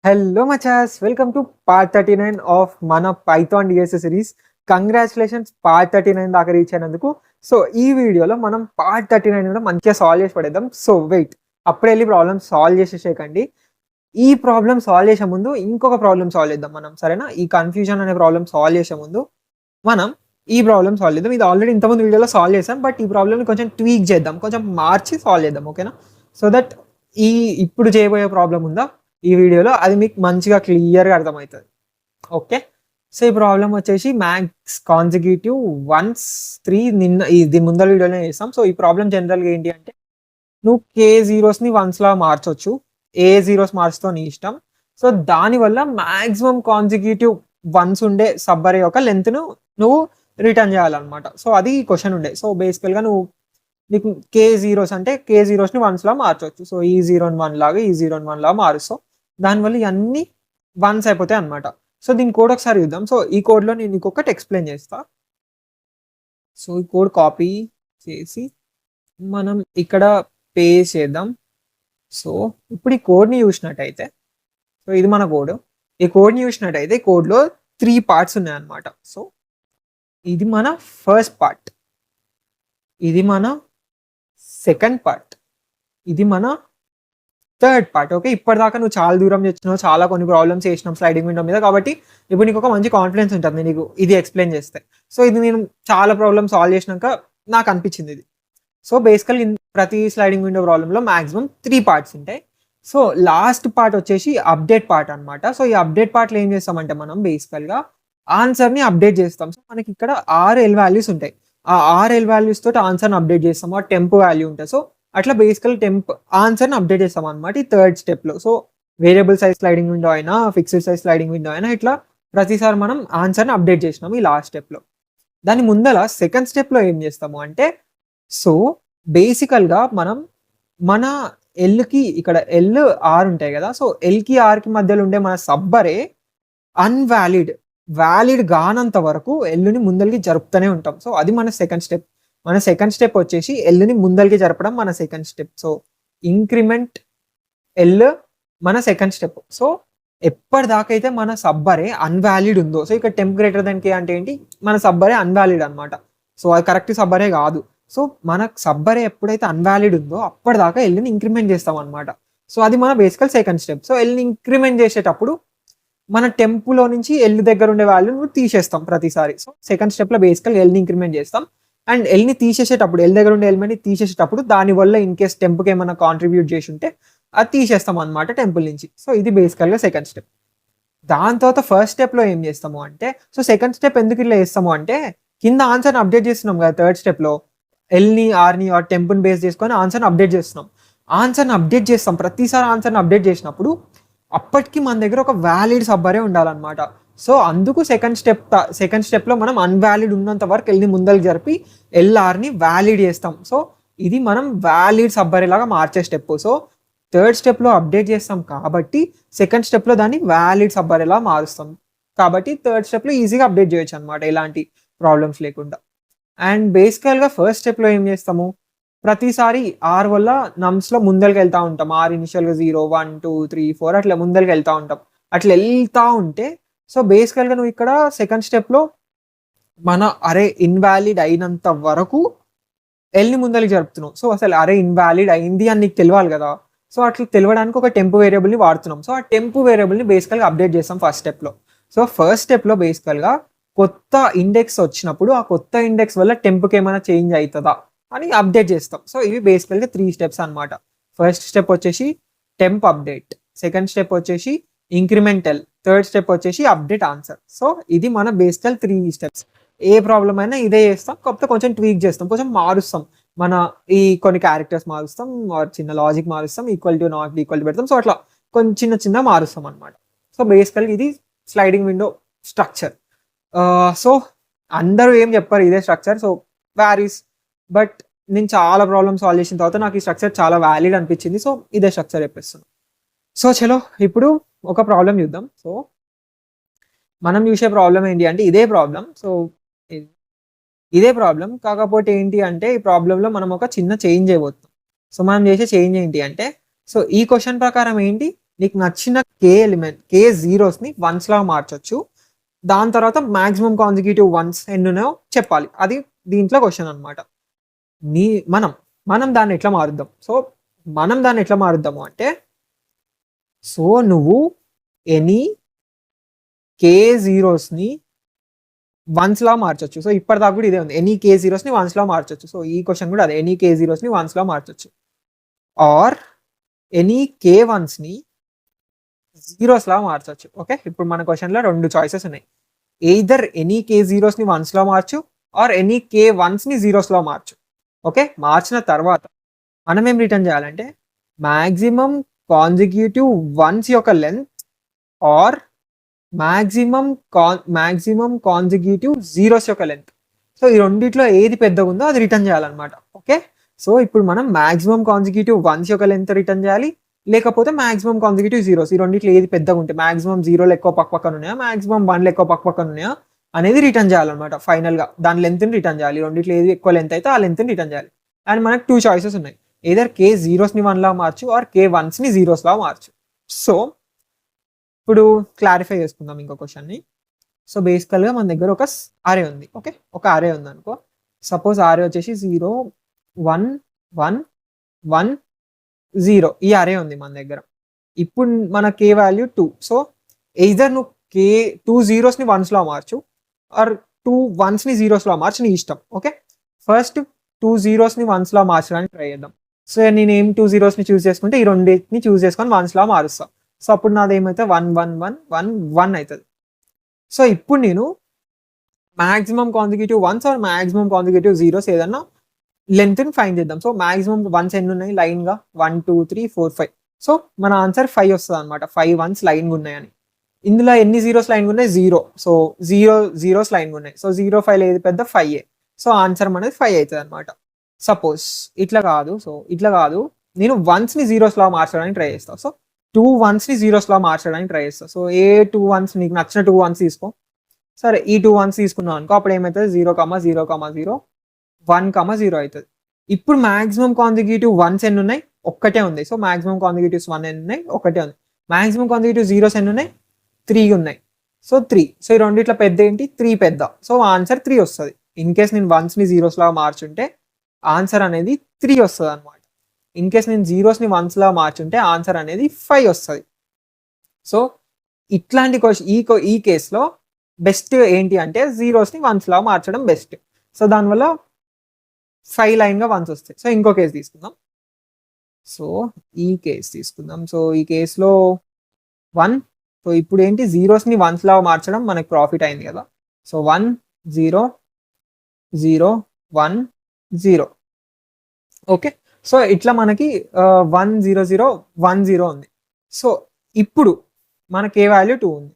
Hello machas, welcome to part 39 of మన Python DSA series. Congratulations part 39 దాకా reach అయినందుకు. So ఈ వీడియోలో మనం పార్ట్ 39 కూడా మంచిగా సాల్వ్ చేసి పడేద్దాం. సో వెయిట్, అప్పుడే వెళ్ళి ప్రాబ్లమ్ సాల్వ్ చేసేసేయకండి. ఈ ప్రాబ్లం సాల్వ్ చేసే ముందు ఇంకొక ప్రాబ్లం సాల్వ్ చేద్దాం మనం, సరేనా? ఈ కన్ఫ్యూజన్ అనే ప్రాబ్లం సాల్వ్ చేసే ముందు మనం ఈ ప్రాబ్లం సాల్వ్ చేద్దాం. ఇది ఆల్రెడీ ఇంతకుముందు వీడియోలో సాల్వ్ చేసాం, బట్ ఈ ప్రాబ్లమ్ని కొంచెం ట్వీక్ చేద్దాం, కొంచెం మార్చి సాల్వ్ చేద్దాం, ఓకేనా? సో దట్ ఈ ఇప్పుడు చేయబోయే ప్రాబ్లం ఉందా ఈ వీడియోలో, అది మీకు మంచిగా క్లియర్గా అర్థమవుతుంది. ఓకే, సో ఈ ప్రాబ్లం వచ్చేసి మ్యాక్స్ కాన్సిక్యూటివ్ వన్స్ 3 దీని ముందర వీడియోలో చేస్తాం. సో ఈ ప్రాబ్లం జనరల్గా ఏంటి అంటే, నువ్వు కే జీరోస్ని వన్స్లా మార్చొచ్చు, ఏ జీరోస్ మార్చుతో నీ ఇష్టం. సో దానివల్ల మ్యాక్సిమం కాన్సిక్యూటివ్ వన్స్ ఉండే సబ్బరే యొక్క లెంత్ను నువ్వు రిటర్న్ చేయాలన్నమాట. సో అది క్వశ్చన్ ఉండే. సో బేసికల్గా నీకు కే జీరోస్ అంటే కే జీరోస్ని వన్స్లా మార్చవచ్చు. సో ఈ జీరోని 1 లాగా ఈ జీరోని 1 లాగా మారుస్తావు. దానివల్ల ఇవన్నీ వన్స్ అయిపోతాయి అనమాట. సో దీని కోడ్ ఒకసారి చూద్దాం. సో ఈ కోడ్లో నేను ఇంకొకటి ఎక్స్ప్లెయిన్ చేస్తా. సో ఈ కోడ్ కాపీ చేసి మనం ఇక్కడ పేస్ట్ చేద్దాం. సో ఇప్పుడు ఈ కోడ్ని చూసినట్టయితే, సో ఇది మన కోడ్. ఈ కోడ్ని చూసినట్టయితే కోడ్లో 3 పార్ట్స్ ఉన్నాయన్నమాట. సో ఇది మన ఫస్ట్ పార్ట్, ఇది మన సెకండ్ పార్ట్, ఇది మన థర్డ్ పార్ట్. ఓకే, ఇప్పటిదాకా నువ్వు చాలా దూరం చేసినావు, చాలా కొన్ని ప్రాబ్లమ్స్ చేసినాం స్లైడింగ్ విండో మీద, కాబట్టి ఇప్పుడు నీకు ఒక మంచి కాన్ఫిడెన్స్ ఉంటుంది నీకు ఇది ఎక్స్ప్లెయిన్ చేస్తే. సో ఇది నేను చాలా ప్రాబ్లమ్స్ సాల్వ్ చేసినాక నాకు అనిపించింది ఇది. సో బేసికల్ ప్రతి స్లైడింగ్ విండో ప్రాబ్లంలో మాక్సిమం 3 పార్ట్స్ ఉంటాయి. సో లాస్ట్ పార్ట్ వచ్చేసి అప్డేట్ పార్ట్ అనమాట. సో ఈ అప్డేట్ పార్ట్లో ఏం చేస్తామంటే మనం బేసికల్గా ఆన్సర్ని అప్డేట్ చేస్తాం. సో మనకి ఇక్కడ 6 ఎల్ వాల్యూస్ ఉంటాయి. ఆ 6 ఎల్ వాల్యూస్ తోటి ఆన్సర్ని అప్డేట్ చేస్తాం. ఆ టెంప్ వాల్యూ ఉంటుంది. సో అట్లా బేసికల్ ఆన్సర్ని అప్డేట్ చేస్తాం అనమాట ఈ థర్డ్ స్టెప్లో. So variable size sliding window అయినా ఫిక్స్డ్ సైజ్ స్లైడింగ్ విండో అయినా ఇట్లా ప్రతిసారి మనం ఆన్సర్ని అప్డేట్ చేసినాము ఈ లాస్ట్ స్టెప్లో. దాని ముందర సెకండ్ స్టెప్లో ఏం చేస్తాము అంటే, సో బేసికల్గా మనం మన ఎల్కి ఇక్కడ ఎల్ ఆర్ ఉంటాయి కదా, సో ఎల్కి ఆర్కి మధ్యలో ఉండే మన సబ్బరే వ్యాలిడ్ కానంత వరకు ఎల్లుని ముందరికి జరుపుతూనే ఉంటాం. సో అది మన సెకండ్ స్టెప్. మన సెకండ్ స్టెప్ వచ్చేసి ఎల్ని ముందరికి జరపడం మన second step. So increment L మన సెకండ్ స్టెప్. సో ఎప్పటిదాకా అయితే మన సబ్బరే అన్వాలిడ్ ఉందో, సో ఇక్కడ టెంప్ గ్రేటర్ దెన్ కే అంటే ఏంటి, మన సబ్బరే అన్వాలిడ్ అనమాట. సో అది కరెక్ట్ సబ్బరే కాదు. సో మన సబ్బరే ఎప్పుడైతే అన్వాలిడ్ ఉందో అప్పటిదాకా ఎల్ని ఇంక్రిమెంట్ చేస్తాం అనమాట. సో అది మన బేసికల్ సెకండ్ స్టెప్. సో ఎల్ని ఇంక్రిమెంట్ చేసేటప్పుడు మన టెంపులో నుంచి ఎల్ దగ్గర ఉండే వాల్యూని తీసేస్తాం ప్రతిసారి. సో సెకండ్ స్టెప్లో బేసికల్ ఎల్ని ఇంక్రిమెంట్ చేస్తాం. అండ్ ఎల్ని తీసేసేటప్పుడు, ఎల్ దగ్గర ఉండే ఎలిమెంట్ని తీసేసేటప్పుడు దానివల్ల ఇన్ కేస్ టెంపుకి ఏమైనా కాంట్రిబ్యూట్ చేసి ఉంటే అది తీసేస్తాం అనమాట టెంపుల్ నుంచి. సో ఇది బేసికల్గా సెకండ్ స్టెప్. దాని తర్వాత ఫస్ట్ స్టెప్లో ఏం చేస్తాము అంటే, సో సెకండ్ స్టెప్ ఎందుకు ఇట్లా చేస్తాము అంటే, కింద ఆన్సర్ని అప్డేట్ చేస్తున్నాం కదా థర్డ్ స్టెప్లో, ఎల్ని ఆర్ని ఆర్ టెంపుల్ని బేస్ చేసుకొని ఆన్సర్ని అప్డేట్ చేస్తున్నాం. ఆన్సర్ని అప్డేట్ చేస్తాం. ప్రతిసారి ఆన్సర్ని అప్డేట్ చేసినప్పుడు అప్పటికి మన దగ్గర ఒక వ్యాలిడ్ సబ్బరే ఉండాలన్నమాట. సో అందుకు సెకండ్ స్టెప్లో మనం అన్వాలిడ్ ఉన్నంత వరకు ఎల్ని ముందరికి జరిపి ఎల్ఆర్ని వ్యాలిడ్ చేస్తాం. సో ఇది మనం వ్యాలిడ్ సబ్బరేలాగా మార్చే స్టెప్. సో థర్డ్ స్టెప్లో అప్డేట్ చేస్తాం కాబట్టి సెకండ్ స్టెప్లో దాన్ని వ్యాలిడ్ సబ్బరేలా మారుస్తాం. కాబట్టి థర్డ్ స్టెప్లో ఈజీగా అప్డేట్ చేయొచ్చు అనమాట, ఎలాంటి ప్రాబ్లమ్స్ లేకుండా. అండ్ బేసికల్గా ఫస్ట్ స్టెప్లో ఏం చేస్తాము, ప్రతిసారి ఆర్ వల్ల నమ్స్లో ముందరికి వెళ్తూ ఉంటాం. ఆర్ ఇనిషియల్గా 0 1 2 3 4 అట్లా ముందరికి వెళ్తూ ఉంటాం. అట్లా వెళ్తూ ఉంటే సో బేసికల్గా నువ్వు ఇక్కడ సెకండ్ స్టెప్లో మన అరే ఇన్వాలిడ్ అయినంత వరకు ఎల్ని ముందరికి జరుపుతున్నావు. సో అసలు అరే ఇన్వాలిడ్ అయింది అని నీకు తెలియాలి కదా. సో అట్లా తెలియడానికి ఒక టెంప్ వేరియబుల్ని వాడుతున్నాం. సో ఆ టెంప్ వేరియబుల్ని బేసికల్గా అప్డేట్ చేస్తాం ఫస్ట్ స్టెప్లో. సో ఫస్ట్ స్టెప్లో బేసికల్గా కొత్త ఇండెక్స్ వచ్చినప్పుడు ఆ కొత్త ఇండెక్స్ వల్ల టెంప్కి ఏమైనా చేంజ్ అవుతుందా అని అప్డేట్ చేస్తాం. సో ఇవి బేసికల్గా 3 స్టెప్స్ అనమాట. ఫస్ట్ స్టెప్ వచ్చేసి టెంప్ అప్డేట్, సెకండ్ స్టెప్ వచ్చేసి ఇంక్రిమెంటల్, థర్డ్ స్టెప్ వచ్చేసి అప్డేట్ ఆన్సర్. సో ఇది మన బేసికల్ 3 స్టెప్స్. ఏ ప్రాబ్లం అయినా ఇదే చేస్తాం, కాకపోతే కొంచెం ట్వీక్ చేస్తాం, కొంచెం మారుస్తాం. మన ఈ కొన్ని క్యారెక్టర్స్ మారుస్తాం, చిన్న లాజిక్ మారుస్తాం, equal to not equal to పెడతాం. సో అట్లా కొంచెం చిన్న మారుస్తాం అనమాట. సో బేసికల్గా ఇది స్లైడింగ్ విండో స్ట్రక్చర్. సో అందరూ ఏం చెప్పారు ఇదే స్ట్రక్చర్, సో వ్యారీస్. బట్ నేను చాలా ప్రాబ్లమ్స్ సాల్వ్ చేసిన తర్వాత నాకు ఈ స్ట్రక్చర్ చాలా వ్యాలిడ్ అనిపించింది. సో ఇదే స్ట్రక్చర్ చెప్పేస్తున్నాను. సో చలో ఇప్పుడు ఒక ప్రాబ్లం చూద్దాం. సో మనం చూసే ప్రాబ్లం ఏంటి అంటే ఇదే ప్రాబ్లం. సో ఇదే ప్రాబ్లం, కాకపోతే ఏంటి అంటే ఈ ప్రాబ్లంలో మనం ఒక చిన్న చేంజ్ చేయబోతున్నాం. సో మనం చేసే చేంజ్ ఏంటి అంటే, సో ఈ క్వశ్చన్ ప్రకారం ఏంటి, నీకు నచ్చిన కే ఎలిమెంట్ కే జీరోస్ని వన్స్లా మార్చొచ్చు. దాని తర్వాత మాక్సిమం కాన్సిక్యూటివ్ వన్స్ ఎన్ని ఉన్నాయో చెప్పాలి. అది దీంట్లో క్వశ్చన్ అనమాట. మనం దాన్ని ఎట్లా మారుద్దాం? సో మనం దాన్ని ఎట్లా మారుద్దాము అంటే, సో నువ్వు ఎనీ కే జీరోస్ని వన్స్లా మార్చొచ్చు. సో ఇప్పటిదాకా కూడా ఇదే ఉంది, ఎనీ కే జీరోస్ని వన్స్లా మార్చొచ్చు. సో ఈ క్వశ్చన్ కూడా అదే, ఎనీ కే జీరోస్ని వన్స్లా మార్చొచ్చు. ఆర్ ఎనీ కే వన్స్ని జీరోస్లా మార్చొచ్చు. ఓకే, ఇప్పుడు మన క్వశ్చన్లో 2 చాయిసెస్ ఉన్నాయి. ఎయిదర్ ఎనీ కే జీరోస్ని వన్స్లో మార్చు ఆర్ ఎనీ కే వన్స్ని జీరోస్లో మార్చు. ఓకే, మార్చిన తర్వాత మనం ఏం రిటర్న్ చేయాలంటే మ్యాక్సిమం కాన్సిక్యూటివ్ వన్స్ యొక్క length or maximum consecutive zeros యొక్క లెంత్. సో ఈ రెండిట్లో ఏది పెద్దగా ఉందో అది రిటర్న్ చేయాలన్నమాట. ఓకే, సో ఇప్పుడు మనం మ్యాక్సిమం కాన్సిక్యూటివ్ వన్స్ యొక్క లెంత్ రిటర్న్ చేయాలి, లేకపోతే మాక్సిమం కాన్సిక్యూటివ్ జీరోస్. ఈ రెండిట్లో ఏది పెద్దగా ఉంటే, మాక్సిమం జీరోలు ఎక్కువ పక్కన ఉన్నాయా, మాక్సిమం 1లు ఎక్కువ పక్కన ఉన్నాయా అనేది రిటర్న్ చేయాలన్నమాట. ఫైనల్గా దాని లెంత్ని రిటర్న్ చేయాలి. రెండిట్లో ఏది ఎక్కువ లెంత్ అయితే ఆ లెంత్ని రిటర్న్ చేయాలి. అండ్ మనకు 2 చాయిసెస్ ఉన్నాయి, ఏదర్ కే జీరోస్ని 1లా మార్చు ఆర్ కే వన్స్ని జీరోస్లా మార్చు. సో ఇప్పుడు క్లారిఫై చేసుకుందాం ఇంకో క్వశ్చన్ని. సో బేసికల్గా మన దగ్గర ఒక అరే ఉంది. ఓకే, ఒక అరే ఉంది అనుకో. సపోజ్ అరే వచ్చేసి 0 1 1 1 0 ఈ అరే ఉంది మన దగ్గర. ఇప్పుడు మన కే వాల్యూ 2. సో ఎయిదర్ నువ్వు కే 2 జీరోస్ని వన్స్లో మార్చు ఆర్ 2 వన్స్ని జీరోస్లో మార్చు, నీ ఇష్టం. ఓకే, ఫస్ట్ 2 జీరోస్ని వన్స్లో మార్చడానికి ట్రై చేద్దాం. సో నేను ఏం 2 జీరోస్ని చూస్ చేసుకుంటే ఈ రెండింటిని చూస్ చేసుకొని వన్స్లో మారుస్తా. సో అప్పుడు నాది ఏమైతే 1 1 1 1 1 అవుతుంది. సో ఇప్పుడు నేను maximum consecutive ones or maximum consecutive zeros ఏదన్నా లెంత్ని ఫైండ్ చేద్దాం. సో మ్యాక్సిమం వన్స్ ఎన్ని ఉన్నాయి లైన్గా, 1 2 3 4 5. సో మన ఆన్సర్ 5 వస్తుంది అనమాట. 5 వన్స్ లైన్గా ఉన్నాయని. ఇందులో ఎన్ని జీరోస్ లైన్గా ఉన్నాయి? 0. సో 0 జీరోస్ లైన్గా ఉన్నాయి. సో 0 5 ఏది పెద్ద? 5. సో ఆన్సర్ అనేది 5 అవుతుంది అనమాట. సపోజ్ ఇట్లా కాదు, సో ఇట్లా కాదు, నేను వన్స్ని జీరోస్లా మార్చడానికి ట్రై చేస్తాను. సో 2 వన్స్ని జీరోస్లా మార్చడానికి ట్రై చేస్తాను. సో ఏ 2 వన్స్ నీకు నచ్చిన 2 వన్స్ తీసుకో. సరే, ఈ 2 వన్స్ తీసుకున్నావు అనుకో, అప్పుడు ఏమవుతుంది? 0 0 0 1 0 అవుతుంది. ఇప్పుడు మాక్సిమం కాన్సిక్యూటివ్ వన్స్ ఎన్ని ఉన్నాయి? ఒక్కటే ఉంది. సో మాక్సిమం కాన్సిక్యూటివ్స్ 1 ఎన్ని ఉన్నాయి? ఒకటే ఉంది. మాక్సిమం కాన్సిక్యూటివ్ జీరోస్ ఎన్ని ఉన్నాయి? 3 ఉన్నాయి. సో 3. సో ఈ రెండిట్లో పెద్ద ఏంటి? 3 పెద్ద. సో ఆన్సర్ 3 వస్తుంది. ఇన్ కేస్ నేను వన్స్ని జీరోస్లా మార్చుంటే ఆన్సర్ అనేది 3 వస్తుంది అనమాట. ఇన్ కేస్ నేను జీరోస్ని వన్స్లా మార్చుంటే ఆన్సర్ అనేది 5 వస్తుంది. సో ఇట్లాంటి క్వశ్చన్ ఈ కేసులో బెస్ట్ ఏంటి అంటే జీరోస్ని వన్స్లా మార్చడం బెస్ట్. సో దానివల్ల 5 లైన్గా వన్స్ వస్తాయి. సో ఇంకో కేసు తీసుకుందాం. సో ఈ కేసు తీసుకుందాం. సో ఈ కేసులో 1. సో ఇప్పుడు ఏంటి? జీరోస్ని వన్స్లా మార్చడం మనకు ప్రాఫిట్ అయింది కదా. సో 1 0 0 1 0. ఓకే, సో ఇట్లా మనకి 1 0 0 1 0 ఉంది. సో ఇప్పుడు మన కే వాల్యూ 2 ఉంది.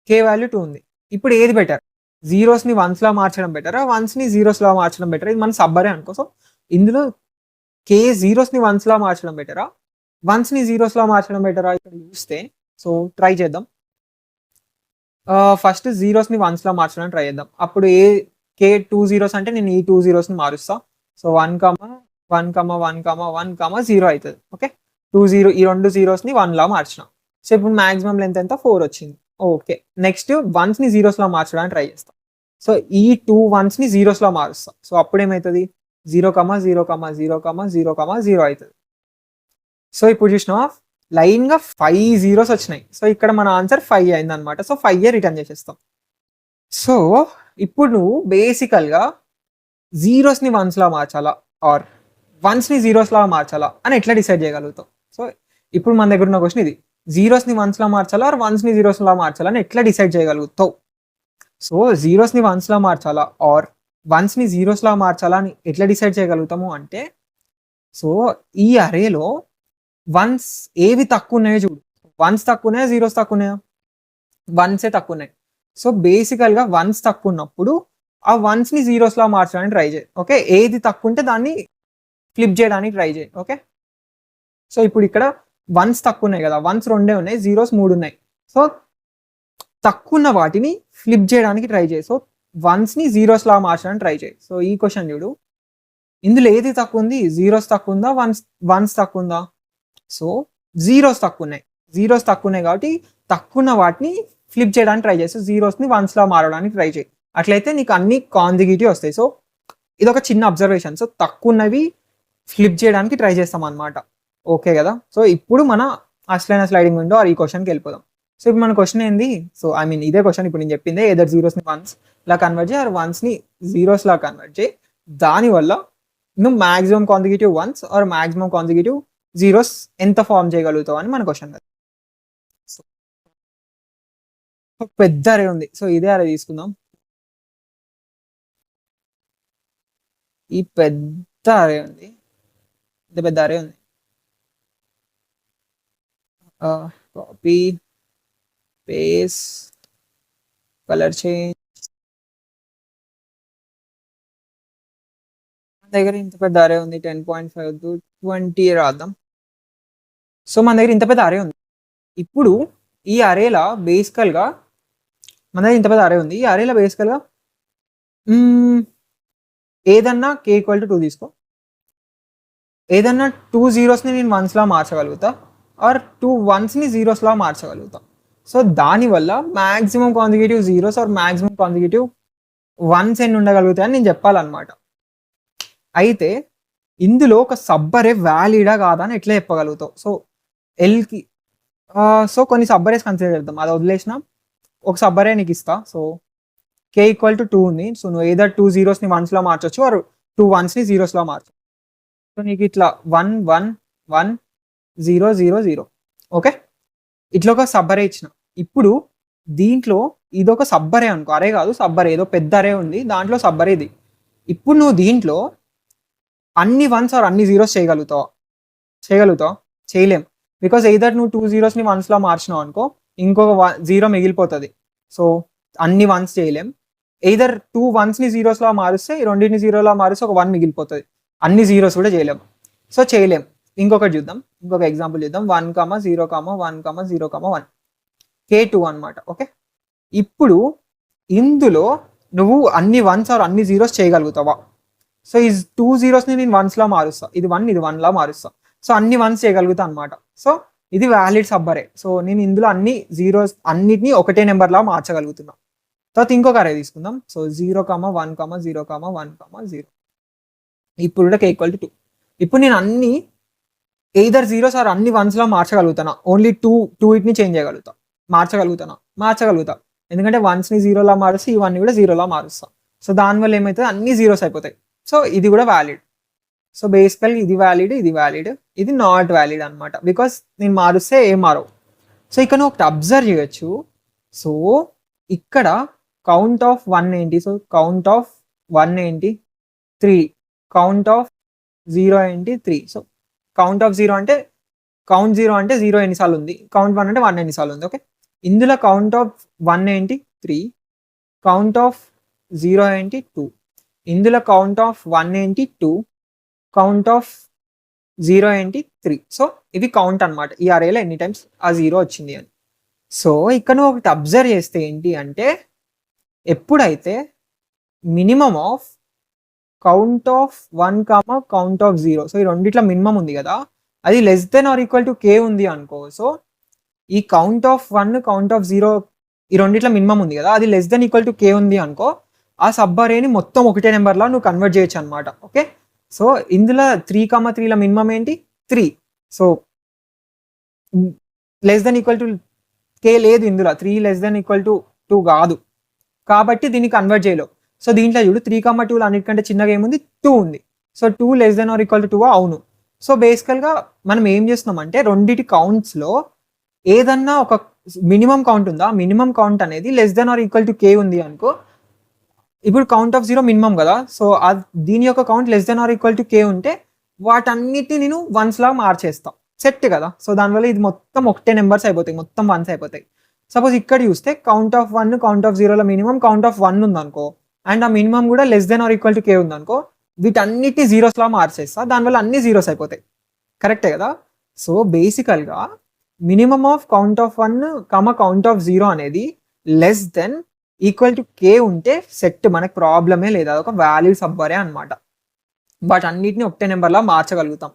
కే వాల్యూ 2 ఉంది. ఇప్పుడు ఏది బెటర్? జీరోస్ని వన్స్లా మార్చడం బెటరా, వన్స్ని జీరోస్లా మార్చడం బెటరా? ఇది మన సబ్బరే అనుకో. సో ఇందులో కే జీరోస్ని వన్స్లా మార్చడం బెటరా, వన్స్ని జీరోస్లా మార్చడం బెటరా? ఇక్కడ చూస్తే సో ట్రై చేద్దాం. ఫస్ట్ జీరోస్ని వన్స్లా మార్చడం ట్రై చేద్దాం. అప్పుడు కే 2 జీరోస్ అంటే నేను ఈ 2 జీరోస్ని మారుస్తా. సో 1 1 1 1 1 0 అవుతుంది. ఓకే, 2 0 ఈ 2 జీరోస్ని 1లా మార్చిన. సో ఇప్పుడు మాక్సిమం లెంత్ ఎంత? 4 వచ్చింది. ఓకే, నెక్స్ట్ వన్స్ని జీరోస్లో మార్చడానికి ట్రై చేస్తాం. సో ఈ 2 వన్స్ని జీరోస్లో మారుస్తాం. సో అప్పుడు ఏమవుతుంది? 0 0 0 0 0 0 అవుతుంది. సో ఇప్పుడు చూసినా లైన్గా 5 జీరోస్ వచ్చినాయి. సో ఇక్కడ మన ఆన్సర్ 5 అయింది అనమాట. సో 5 రిటర్న్ చేసేస్తాం. సో ఇప్పుడు నువ్వు బేసికల్గా జీరోస్ని వన్స్లా మార్చాలా ఆర్ వన్స్ని జీరోస్లా మార్చాలా అని ఎట్లా డిసైడ్ చేయగలుగుతావు? సో ఇప్పుడు మన దగ్గర ఉన్న క్వశ్చన్ ఇది, జీరోస్ని వన్స్లా మార్చాలా ఆర్ వన్స్ని జీరోస్లా మార్చాలా అని ఎట్లా డిసైడ్ చేయగలుగుతావు? సో జీరోస్ని వన్స్లా మార్చాలా ఆర్ వన్స్ని జీరోస్లా మార్చాలా అని ఎట్లా డిసైడ్ చేయగలుగుతాము అంటే, సో ఈ అరేలో వన్స్ ఏవి తక్కువ ఉన్నాయో చూడు. వన్స్ తక్కువ ఉన్నాయా, జీరోస్ తక్కువ ఉన్నాయా? వన్సే తక్కువ ఉన్నాయి. సో బేసికల్గా వన్స్ తక్కువ ఉన్నప్పుడు ఆ వన్స్ని జీరోస్లా మార్చడానికి ట్రై చేయి. ఓకే, ఏది తక్కువ ఉంటే దాన్ని ఫ్లిప్ చేయడానికి ట్రై చేయి. ఓకే, సో ఇప్పుడు ఇక్కడ వన్స్ తక్కువ ఉన్నాయి కదా, వన్స్ 2 ఉన్నాయి, జీరోస్ 3 ఉన్నాయి. సో తక్కువ ఉన్న వాటిని ఫ్లిప్ చేయడానికి ట్రై చేయి. సో వన్స్ని జీరోస్లా మార్చడానికి ట్రై చేయి. సో ఈ క్వశ్చన్ చూడు, ఇందులో ఏది తక్కువ ఉంది? జీరోస్ తక్కువ ఉందా, వన్స్ తక్కువ ఉందా? సో జీరోస్ తక్కువ ఉన్నాయి కాబట్టి తక్కువ ఉన్న వాటిని ఫ్లిప్ చేయడానికి ట్రై చేసి జీరోస్ని వన్స్లో మారడానికి ట్రై చేయి. అట్లయితే నీకు అన్ని కాన్జిక్యూటివ్ వస్తాయి. సో ఇది ఒక చిన్న అబ్జర్వేషన్. సో తక్కువ ఉన్నవి ఫ్లిప్ చేయడానికి ట్రై చేస్తాం అనమాట. ఓకే కదా. సో ఇప్పుడు మన అసలైన స్లైడింగ్ విండో ఈ క్వశ్చన్కి వెళ్ళిపోదాం. సో ఇప్పుడు మన క్వశ్చన్ ఏంది, సో ఐ మీన్ ఇదే క్వశ్చన్ ఇప్పుడు నేను చెప్పింది, ఏదర్ జీరోస్ని వన్స్ లా కన్వర్ట్ చేయి ఆర్ వన్స్ని జీరోస్ లా కన్వర్ట్ చేయి. దానివల్ల నువ్వు maximum consecutive ones or maximum consecutive zeros ఎంత ఫామ్ చేయగలుగుతావు అని మన క్వశ్చన్ కదా. సో పెద్ద అరే ఉంది. సో ఇదే అరే తీసుకుందాం. ఈ పెద్ద అరే ఉంది, పెద్ద అరే ఉంది. Copy paste colour change. మన దగ్గర ఇంత పెద్ద అరే ఉంది, 10.5 to 20 రాద్దాం. సో మన దగ్గర ఇంత పెద్ద అరే ఉంది. ఇప్పుడు ఈ అరేలా బేసికల్గా మన దగ్గర ఇంత పెద్ద అరే ఉంది. ఈ అరేలా బేసికల్గా ఏదన్నా k = 2 తీసుకో. ఏదన్నా 2 జీరోస్ని నేను వన్స్లా మార్చగలుగుతా ఆర్ 2 వన్స్ని జీరోస్లా మార్చగలుగుతా. సో దానివల్ల maximum consecutive zeros or maximum consecutive ones ఎన్ని ఉండగలుగుతాయని నేను చెప్పాలన్నమాట. అయితే ఇందులో ఒక సబ్ అరే వ్యాలిడా కాదా అని ఎట్లా చెప్పగలుగుతావు. సో ఎల్కి సో కొన్ని సబ్ అరేస్ కన్సిడర్ చేద్దాం, అది వదిలేసిన ఒక సబ్ అరే నీకు ఇస్తా. సో k = 2 ఉంది. సో నువ్వు ఏదో 2 జీరోస్ని వన్స్లో మార్చొచ్చు ఆర్ 2 వన్స్ని జీరోస్లో మార్చు. సో నీకు ఇట్లా 1 1 1 0 0 0 ఓకే, ఇట్లా ఒక సబ్ అరే ఇచ్చిన. ఇప్పుడు దీంట్లో ఇదొక సబ్ అరే అనుకో, అరే కాదు సబ్ అరే, ఏదో పెద్ద అరే ఉంది దాంట్లో సబ్ అరే ఇది. ఇప్పుడు నువ్వు దీంట్లో అన్ని వన్స్ ఆర్ అన్ని జీరోస్ చేయగలుగుతావా? చేయలేం. బికాస్ ఎయిదర్ నువ్వు 2 జీరోస్ని వన్స్లో మార్చినావు అనుకో, ఇంకొక 0 మిగిలిపోతుంది. సో అన్ని వన్స్ చేయలేం. ఎయిదర్ 2 వన్స్ని జీరోస్లో మారుస్తే, ఈ రెండింటిని జీరోలో మారిస్తే ఒక 1 మిగిలిపోతుంది. అన్ని జీరోస్ కూడా చేయలేం. సో చేయలేం. ఇంకొకటి చూద్దాం, ఇంకొక ఎగ్జాంపుల్ చూద్దాం. 1 0 1 0 1 k2 అనమాట. ఓకే, ఇప్పుడు ఇందులో నువ్వు అన్ని వన్స్ ఆర్ అన్ని జీరోస్ చేయగలుగుతావా? సో ఈ 2 జీరోస్ని నేను వన్స్లో మారుస్తా, ఇది 1 ఇది 1లా మారుస్తా. సో అన్ని వన్స్ చేయగలుగుతా అనమాట. సో ఇది వ్యాలిడ్ సబ్ అరే. సో నేను ఇందులో అన్ని జీరోస్ అన్నిటిని ఒకటే నెంబర్లా మార్చగలుగుతున్నా. తర్వాత ఇంకొక అరే తీసుకుందాం. సో 0 1 0 1 0. ఇప్పుడు కూడా k = 2. ఇప్పుడు నేను అన్ని ఎయిదర్ జీరోస్ ఆర్ అన్ని వన్స్లో మార్చగలుగుతానా? ఓన్లీ 2 వీటిని చేంజ్ చేయగలుగుతా, మార్చగలుగుతా. ఎందుకంటే వన్స్ని జీరోలా మారుస్తే ఇవన్నీ కూడా జీరోలా మారుస్తా. సో దానివల్ల ఏమవుతుంది, అన్ని జీరోస్ అయిపోతాయి. సో ఇది కూడా వ్యాలిడ్. సో బేసికల్గా ఇది వ్యాలిడ్, ఇది నాట్ వ్యాలిడ్ అనమాట. బికాస్ నేను మారుస్తే ఏం మారవు. సో ఇక్కడ నువ్వు ఒకటి అబ్జర్వ్ చేయొచ్చు. సో ఇక్కడ కౌంట్ ఆఫ్ 1 ఏంటి? సో కౌంట్ ఆఫ్ 1 ఏంటి? 3. కౌంట్ ఆఫ్ 0 ఏంటి? 3. సో కౌంట్ ఆఫ్ 0 అంటే, కౌంట్ 0 అంటే 0 ఎన్నిసార్లు ఉంది, కౌంట్ 1 అంటే 1 ఎన్నిసార్లు ఉంది. ఓకే, ఇందులో కౌంట్ ఆఫ్ 1 ఏంటి? 3. కౌంట్ ఆఫ్ 0 ఏంటి? 2. ఇందులో కౌంట్ ఆఫ్ 1 ఏంటి? 2. కౌంట్ ఆఫ్ 0 ఏంటి? 3. సో ఇవి కౌంట్ అనమాట, ఈ అరేలో ఎన్ని టైమ్స్ ఆ 0 వచ్చింది అని. సో ఇక్కడ నువ్వు ఒకటి అబ్జర్వ్ చేస్తే ఏంటి అంటే, ఎప్పుడైతే minimum of count of 1 count of 0, so ఈ రెండిట్లో మినిమం ఉంది కదా, అది <= k ఉంది అనుకో. సో ఈ కౌంట్ ఆఫ్ 1 కౌంట్ ఆఫ్ 0 ఈ రెండిట్లో మినిమం ఉంది కదా, అది <= k ఉంది అనుకో, ఆ సబ్ అరేని మొత్తం ఒకటే నెంబర్లో నువ్వు కన్వర్ట్ చేయొచ్చు అనమాట. ఓకే, సో ఇందులో 3 మినిమం ఏంటి? 3. సో k లేదు ఇందులో, 3 <= 2 కాదు కాబట్టి దీన్ని కన్వర్ట్ చేయలేవు. సో దీంట్లో చూడు 3, 2 అన్నిటికంటే చిన్నగా ఏముంది? 2 ఉంది. సో 2 <= 2 అవును. సో బేసికల్గా మనం ఏం చేస్తున్నాం అంటే, రెండిటి కౌంట్స్లో ఏదన్నా ఒక మినిమం కౌంట్ ఉందా, మినిమం కౌంట్ అనేది <= k ఉంది అనుకో. ఇప్పుడు కౌంట్ ఆఫ్ 0 మినిమం కదా, సో దీని యొక్క కౌంట్ <= k ఉంటే వాటన్నిటిని నేను వన్స్లా మార్చేస్తా, సెట్ కదా. సో దానివల్ల ఇది మొత్తం ఒకటే నెంబర్స్ అయిపోతాయి, మొత్తం వన్స్ అయిపోతాయి. సపోజ్ ఇక్కడ చూస్తే కౌంట్ ఆఫ్ 1 కౌంట్ ఆఫ్ 0లో మినిమం కౌంట్ ఆఫ్ 1 ఉందనుకో, అండ్ ఆ మినిమం కూడా <= k ఉందనుకో, వీటన్నిటిని జీరోస్లా మార్చేస్తా, దానివల్ల అన్ని జీరోస్ అయిపోతాయి. కరెక్టే కదా. సో బేసికల్గా minimum of count of 1 count of 0 అనేది k ఉంటే సెట్, మనకు ప్రాబ్లమే లేదు, అదొక వ్యాలిడ్ సబ్ అరే అనమాట. బట్ అన్నిటిని ఒకటే నెంబర్లా మార్చగలుగుతాం.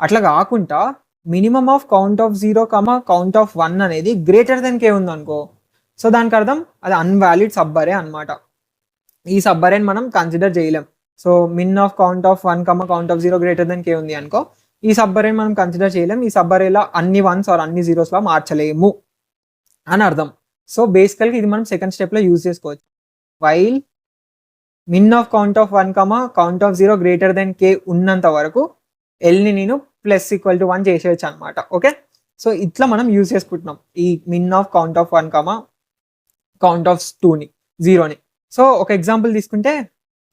అట్లా కాకుండా minimum of count of 0, count of 1 అనేది గ్రేటర్ దెన్ కే ఉందనుకో, సో దానికి అర్థం అది అన్వాలిడ్ సబ్ అరే అనమాట. ఈ సబ్ అరేని మనం కన్సిడర్ చేయలేం. So min of count of 1, count of 0 greater than K ఉంది అనుకో, ఈ సబ్ అరేని మనం కన్సిడర్ చేయలేం. ఈ సబ్ అరేలా అన్ని వన్స్ ఆర్ అన్ని జీరోస్ లా మార్చలేము అని అర్థం. సో బేసికల్గా ఇది మనం సెకండ్ స్టెప్ లో యూజ్ చేసుకోవచ్చు. While min of count of 1, count of 0 greater than K ఉన్నంత వరకు ఎల్ని నేను ప్లస్ ఈక్వల్ టు 1 చేసేయచ్చు అనమాట. ఓకే, సో ఇట్లా మనం యూజ్ చేసుకుంటున్నాం ఈ min of count of 1, count of 2ని 0ని. సో ఒక ఎగ్జాంపుల్ తీసుకుంటే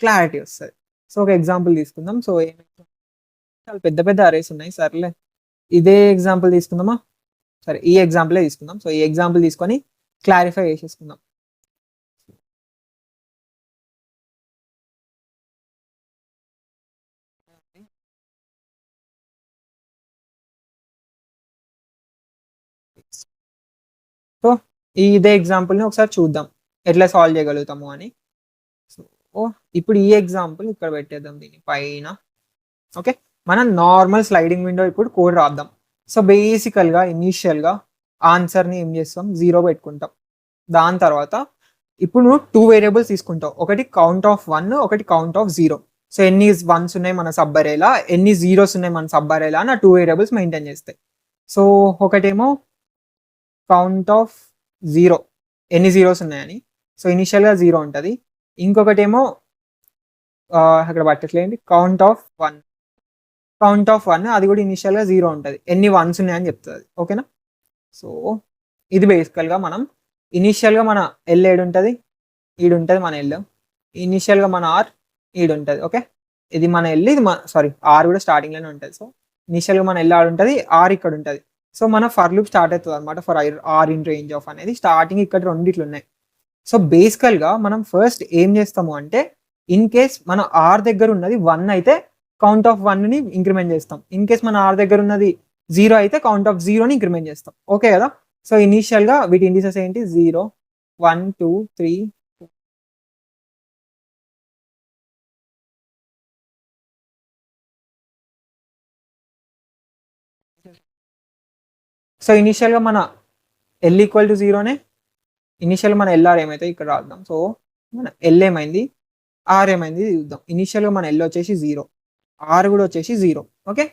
క్లారిటీ వస్తుంది. సో ఒక ఎగ్జాంపుల్ తీసుకుందాం. సో ఏమైతే చాలా పెద్ద పెద్ద అరేస్ ఉన్నాయి, సర్లే ఇదే ఎగ్జాంపుల్ తీసుకుందామా? సరే ఈ ఎగ్జాంపులే తీసుకుందాం. సో ఈ ఎగ్జాంపుల్ తీసుకొని క్లారిఫై చేసేసుకుందాం. సో ఇదే ఎగ్జాంపుల్ని ఒకసారి చూద్దాం ఎట్లా సాల్వ్ చేయగలుగుతాము అని. సో ఇప్పుడు ఈ ఎగ్జాంపుల్ ఇక్కడ పెట్టేద్దాం దీని పైన. ఓకే, మనం నార్మల్ స్లైడింగ్ విండో ఇప్పుడు కోడ్ రాద్దాం. సో బేసికల్గా ఇనీషియల్గా ఆన్సర్ని ఏం చేస్తాం, 0 పెట్టుకుంటాం. దాని తర్వాత ఇప్పుడు నువ్వు 2 వేరియబుల్స్ తీసుకుంటావు, ఒకటి కౌంట్ ఆఫ్ 1, ఒకటి కౌంట్ ఆఫ్ 0. సో ఎన్ని వన్స్ ఉన్నాయి మన సబ్ అరేలా, ఎన్ని జీరోస్ ఉన్నాయి మన సబ్ అరేలా అని 2 వేరియబుల్స్ మెయింటైన్ చేస్తాయి. సో ఒకటేమో కౌంట్ ఆఫ్ 0, ఎన్ని జీరోస్ ఉన్నాయని, సో ఇనిషియల్గా 0 ఉంటుంది. ఇంకొకటేమో అక్కడ పట్టట్లేండి, కౌంట్ ఆఫ్ 1, అది కూడా ఇనిషియల్గా 0 ఉంటుంది, ఎన్ని వన్స్ ఉన్నాయని చెప్తుంది. ఓకేనా? సో ఇది బేసికల్గా మనం ఇనిషియల్గా మన ఎల్ ఏడుంటుంది, ఈడుంటుంది మన ఎల్. ఇనిషియల్గా మన ఆర్ ఈడుంటుంది. ఓకే, ఇది మన ఎల్, ఇది సారీ ఆర్ కూడా స్టార్టింగ్లోనే ఉంటుంది. సో ఇనిషియల్గా మన ఎల్ ఆడుంటుంది, ఆర్ ఇక్కడ ఉంటుంది. సో మన ఫర్ లూప్ స్టార్ట్ అవుతుంది అనమాట. For R in range of అనేది స్టార్టింగ్ ఇక్కడ రెండిట్లు ఉన్నాయి. సో బేసికల్గా మనం ఫస్ట్ ఏం చేస్తాము అంటే, ఇన్ కేస్ మన ఆర్ దగ్గర ఉన్నది 1 అయితే కౌంట్ ఆఫ్ 1ని ఇంక్రిమెంట్ చేస్తాం. ఇన్ కేస్ మన ఆర్ దగ్గర ఉన్నది 0 అయితే కౌంట్ ఆఫ్ 0ని ఇంక్రిమెంట్ చేస్తాం. ఓకే కదా? సో ఇనీషియల్గా వీటి ఇండిసెస్ ఏంటి, 0, 1, 2, 3. సో ఇనీషియల్గా మన ఎల్ ఈక్వల్ టు 0నే, ఇనీషియల్గా మన ఎల్ఆర్ ఏమైతే ఇక్కడ రాద్దాం. సో మన ఎల్ ఏమైంది, ఆర్ ఏమైంది చూద్దాం. ఇనీషియల్గా మన ఎల్ వచ్చేసి 0, ఆర్ కూడా వచ్చేసి 0. ఓకే,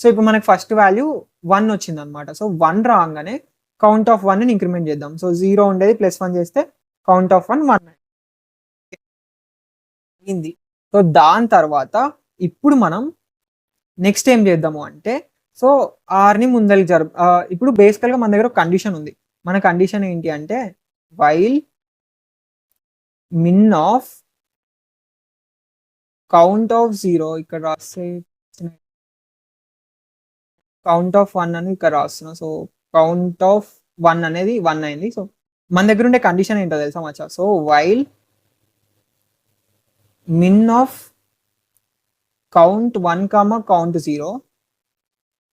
సో ఇప్పుడు మనకి ఫస్ట్ వాల్యూ 1 వచ్చింది అనమాట. సో 1 రాగానే కౌంట్ ఆఫ్ 1ని ఇంక్రిమెంట్ చేద్దాం. సో 0 ఉండేది +1 చేస్తే కౌంట్ ఆఫ్ 1 అయింది. సో దాని తర్వాత ఇప్పుడు మనం నెక్స్ట్ ఏం చేద్దాము అంటే, సో ఆర్ని ముందరికి ఇప్పుడు బేసికల్గా మన దగ్గర ఒక కండిషన్ ఉంది. మన కండిషన్ ఏంటి అంటే, while min of count of 0 ఇక్కడ రాస్తే కౌంట్ ఆఫ్ 1 అని ఇక్కడ రాస్తున్నా. సో కౌంట్ ఆఫ్ 1 అనేది 1 అయింది. సో మన దగ్గర ఉండే కండిషన్ ఏంటో తెలుసా మచ్చా? So while min of count 1, count 0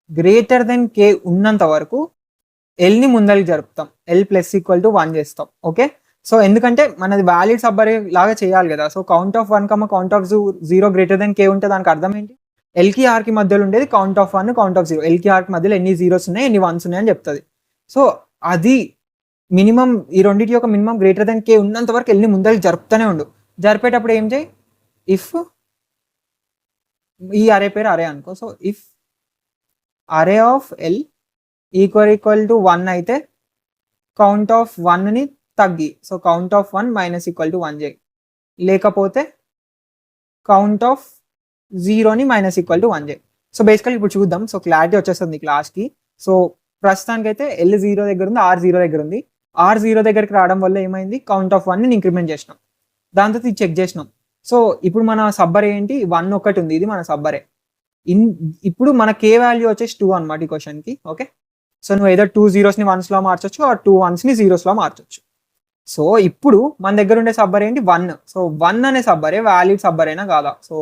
greater than K ఉన్నంత వరకు ఎల్ని ముందరికి జరుపుతాం. ఎల్ ప్లస్ ఈక్వల్ టు 1 చేస్తాం. ఓకే, సో ఎందుకంటే మనది వ్యాలిడ్ సబ్ అరే లాగా చేయాలి కదా. So count of 1, count of 0 greater than K ఉంటే దానికి అర్థం ఏంటి, ఎల్కి ఆర్కి మధ్యలో ఉండేది కౌంట్ ఆఫ్ 1, కౌంట్ ఆఫ్ 0. ఎల్కి ఆర్కి మధ్యలో ఎన్ని జీరోస్ ఉన్నాయి, ఎన్ని వన్స్ ఉన్నాయి అని చెప్తుంది. సో అది మినిమం, ఈ రెండింటి యొక్క మినిమం గ్రేటర్ దెన్ కే ఉన్నంత వరకు ఎల్ని ముందరికి జరుపుతూనే ఉండు. జరిపేటప్పుడు ఏం చేయి, ఇఫ్ ఈ అరే పేరు అరే అనుకో. So if array of L equal to 1 అయితే కౌంట్ ఆఫ్ 1ని తగ్గి, సో కౌంట్ ఆఫ్ 1 -=1 చేయి. లేకపోతే కౌంట్ ఆఫ్ 0ని -=1 చేయి. సో బేసికల్ ఇప్పుడు చూద్దాం. సో క్లారిటీ వచ్చేస్తుంది క్లాస్కి. సో ప్రస్తుతానికైతే ఎల్ 0 దగ్గర ఉంది, ఆర్ 0 దగ్గర ఉంది. ఆర్ 0 దగ్గరికి రావడం వల్ల ఏమైంది, కౌంట్ ఆఫ్ 1ని ఇంక్రిమెంట్ చేసినాం. దాని తర్వాత ఇది చెక్ చేసినాం. సో ఇప్పుడు మన సబ్బరే ఏంటి, 1 ఒకటి ఉంది, ఇది మన సబ్బరే. ఇప్పుడు మన కే వాల్యూ వచ్చేసి 2 అనమాట ఈ క్వశ్చన్కి. ఓకే, సో నువ్వు ఏదో 2 జీరోస్ని 1స్లో మార్చొచ్చు, ఆ 2 1స్ని 0స్లో మార్చొచ్చు. సో ఇప్పుడు మన దగ్గర ఉండే సబ్బర్ ఏంటి, 1. సో 1 అనే సబ్బరే వ్యాలిడ్ సబ్బర్ అయినా కాదా? సో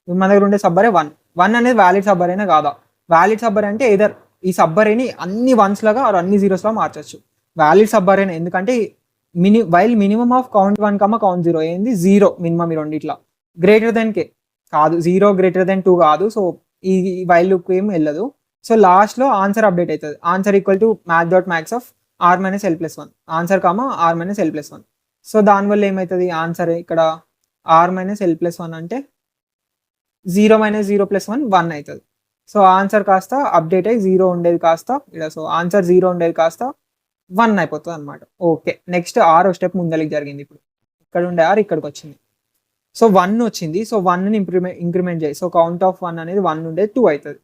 మన దగ్గర ఉండే సబ్బరే 1 అనేది వ్యాలిడ్ సబ్బర్ అయినా కాదా? వ్యాలిడ్ సబ్బర్ అంటే ఏదర్ ఈ సబ్బరేని అన్ని 1s లాగా ఆర్ అన్ని 0స్లో మార్చొచ్చు. వ్యాలిడ్ సబ్బర్ అయినా, ఎందుకంటే while minimum of count 1, count 0 ఏంది 0 మినిమం. ఈ రెండిట్లా గ్రేటర్ దెన్ కే కాదు, 0 గ్రేటర్ దెన్ 2 కాదు. సో ఈ వైల్ లుక్ ఏం వెళ్ళదు. సో లాస్ట్లో ఆన్సర్ అప్డేట్ అవుతుంది. Answer equal to math.max of r minus L plus 1 answer comma r minus L plus 1. So దానివల్ల ఏమవుతుంది ఆన్సర్ ఇక్కడ r మైనస్ ఎల్ ప్లస్ 1 అంటే 0 మైనస్ 0 ప్లస్ 1 1 అవుతుంది. సో ఆన్సర్ కాస్త అప్డేట్ అయ్యి 0 ఉండేది కాస్త ఇక్కడ, సో ఆన్సర్ 0 ఉండేది కాస్త 1 అయిపోతుంది అనమాట. ఓకే, నెక్స్ట్ ఆర్ స్టెప్ ముందరికి జరిగింది. ఇప్పుడు ఇక్కడ ఉండే ఆర్ ఇక్కడికి వచ్చింది. సో 1 వచ్చింది. సో 1ని ఇంక్రిమెంట్ చేయి. సో కౌంట్ ఆఫ్ 1 అనేది 1 ఉండేది 2 అవుతుంది.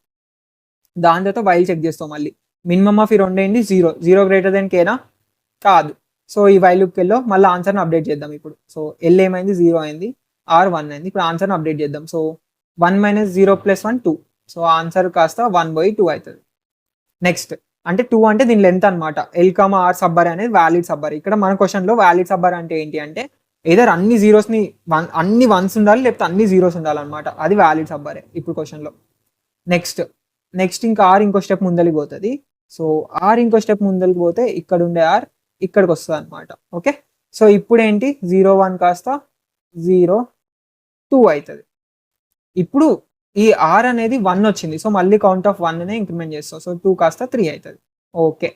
దాని తర్వాత వైల్ చెక్ చేస్తాం మళ్ళీ. మినిమమ్ ఆఫ్ ఈ రెండు ఏంటి 0. 0 గ్రేటర్ దెన్ కేనా కాదు. సో ఈ వైల్ లూప్కి వెళ్ళో మళ్ళీ ఆన్సర్ని అప్డేట్ చేద్దాం ఇప్పుడు. సో ఎల్ ఏమైంది 0 అయింది, ఆర్ 1 అయింది. ఇప్పుడు ఆన్సర్ని అప్డేట్ చేద్దాం. So 1 minus 0 plus 1 2. So answer కాస్త 1/2 అవుతుంది. నెక్స్ట్ అంటే 2 అంటే దీని లెంత్ అనమాట. ఎల్ కామా ఆర్ సబ్బర్ అనేది వ్యాలిడ్ సబ్బర్. ఇక్కడ మన క్వశ్చన్లో వ్యాలిడ్ సబ్బర్ అంటే ఏంటి అంటే ఏదర్ అన్ని జీరోస్ని అన్ని వన్స్ ఉండాలి, లేకపోతే అన్ని జీరోస్ ఉండాలన్నమాట. అది వ్యాలిడ్ సబ్బరే ఇప్పుడు క్వశ్చన్లో. నెక్స్ట్ ఇంకా ఆర్ ఇంకో స్టెప్ ముందరికి పోతుంది. సో ఆర్ ఇంకో స్టెప్ ముందరికి పోతే ఇక్కడ ఉండే ఆర్ ఇక్కడికి వస్తుంది అనమాట. ఓకే, సో ఇప్పుడు ఏంటి 0 1 కాస్త 0 2 అవుతుంది. ఇప్పుడు ఈ ఆర్ అనేది 1 వచ్చింది. సో మళ్ళీ కౌంట్ ఆఫ్ 1నే ఇంక్రిమెంట్ చేస్తావు. సో 2 కాస్త 3 అవుతుంది. ఓకే,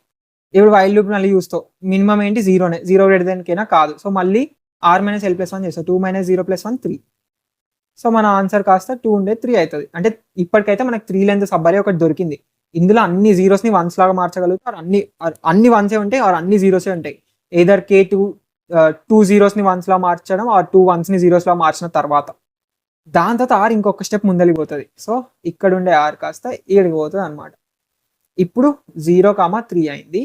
ఇప్పుడు వైల్ లూప్ మళ్ళీ చూస్తావు. మినిమం ఏంటి 0నే, 0 గ్రేటర్ దెన్ కేనా కాదు. సో మళ్ళీ ఆర్ మైనస్ ఎల్ ప్లస్ 1 చేస్తావు. 2 మైనస్ 0 ప్లస్ 1 3. సో మన ఆన్సర్ కాస్త 2 ఉండే 3 అవుతుంది. అంటే ఇప్పటికైతే మనకు 3 లెంత్ సబ్బరే ఒకటి దొరికింది. ఇందులో అన్ని జీరోస్ని వన్స్ లాగా మార్చగలుగుతారు. అన్ని వన్సే ఉంటాయి ఆర్ అన్ని జీరోసే ఉంటాయి. ఏదర్ కే 2 జీరోస్ని వన్స్ లా మార్చడం ఆర్ 2 వన్స్ని జీరోస్ లా మార్చిన తర్వాత దాని తర్వాత ఆర్ ఇంకొక స్టెప్ ముందరికి పోతుంది. సో ఇక్కడ ఉండే ఆర్ కాస్త ఏడికి పోతుంది అనమాట. ఇప్పుడు 0, 3 అయింది.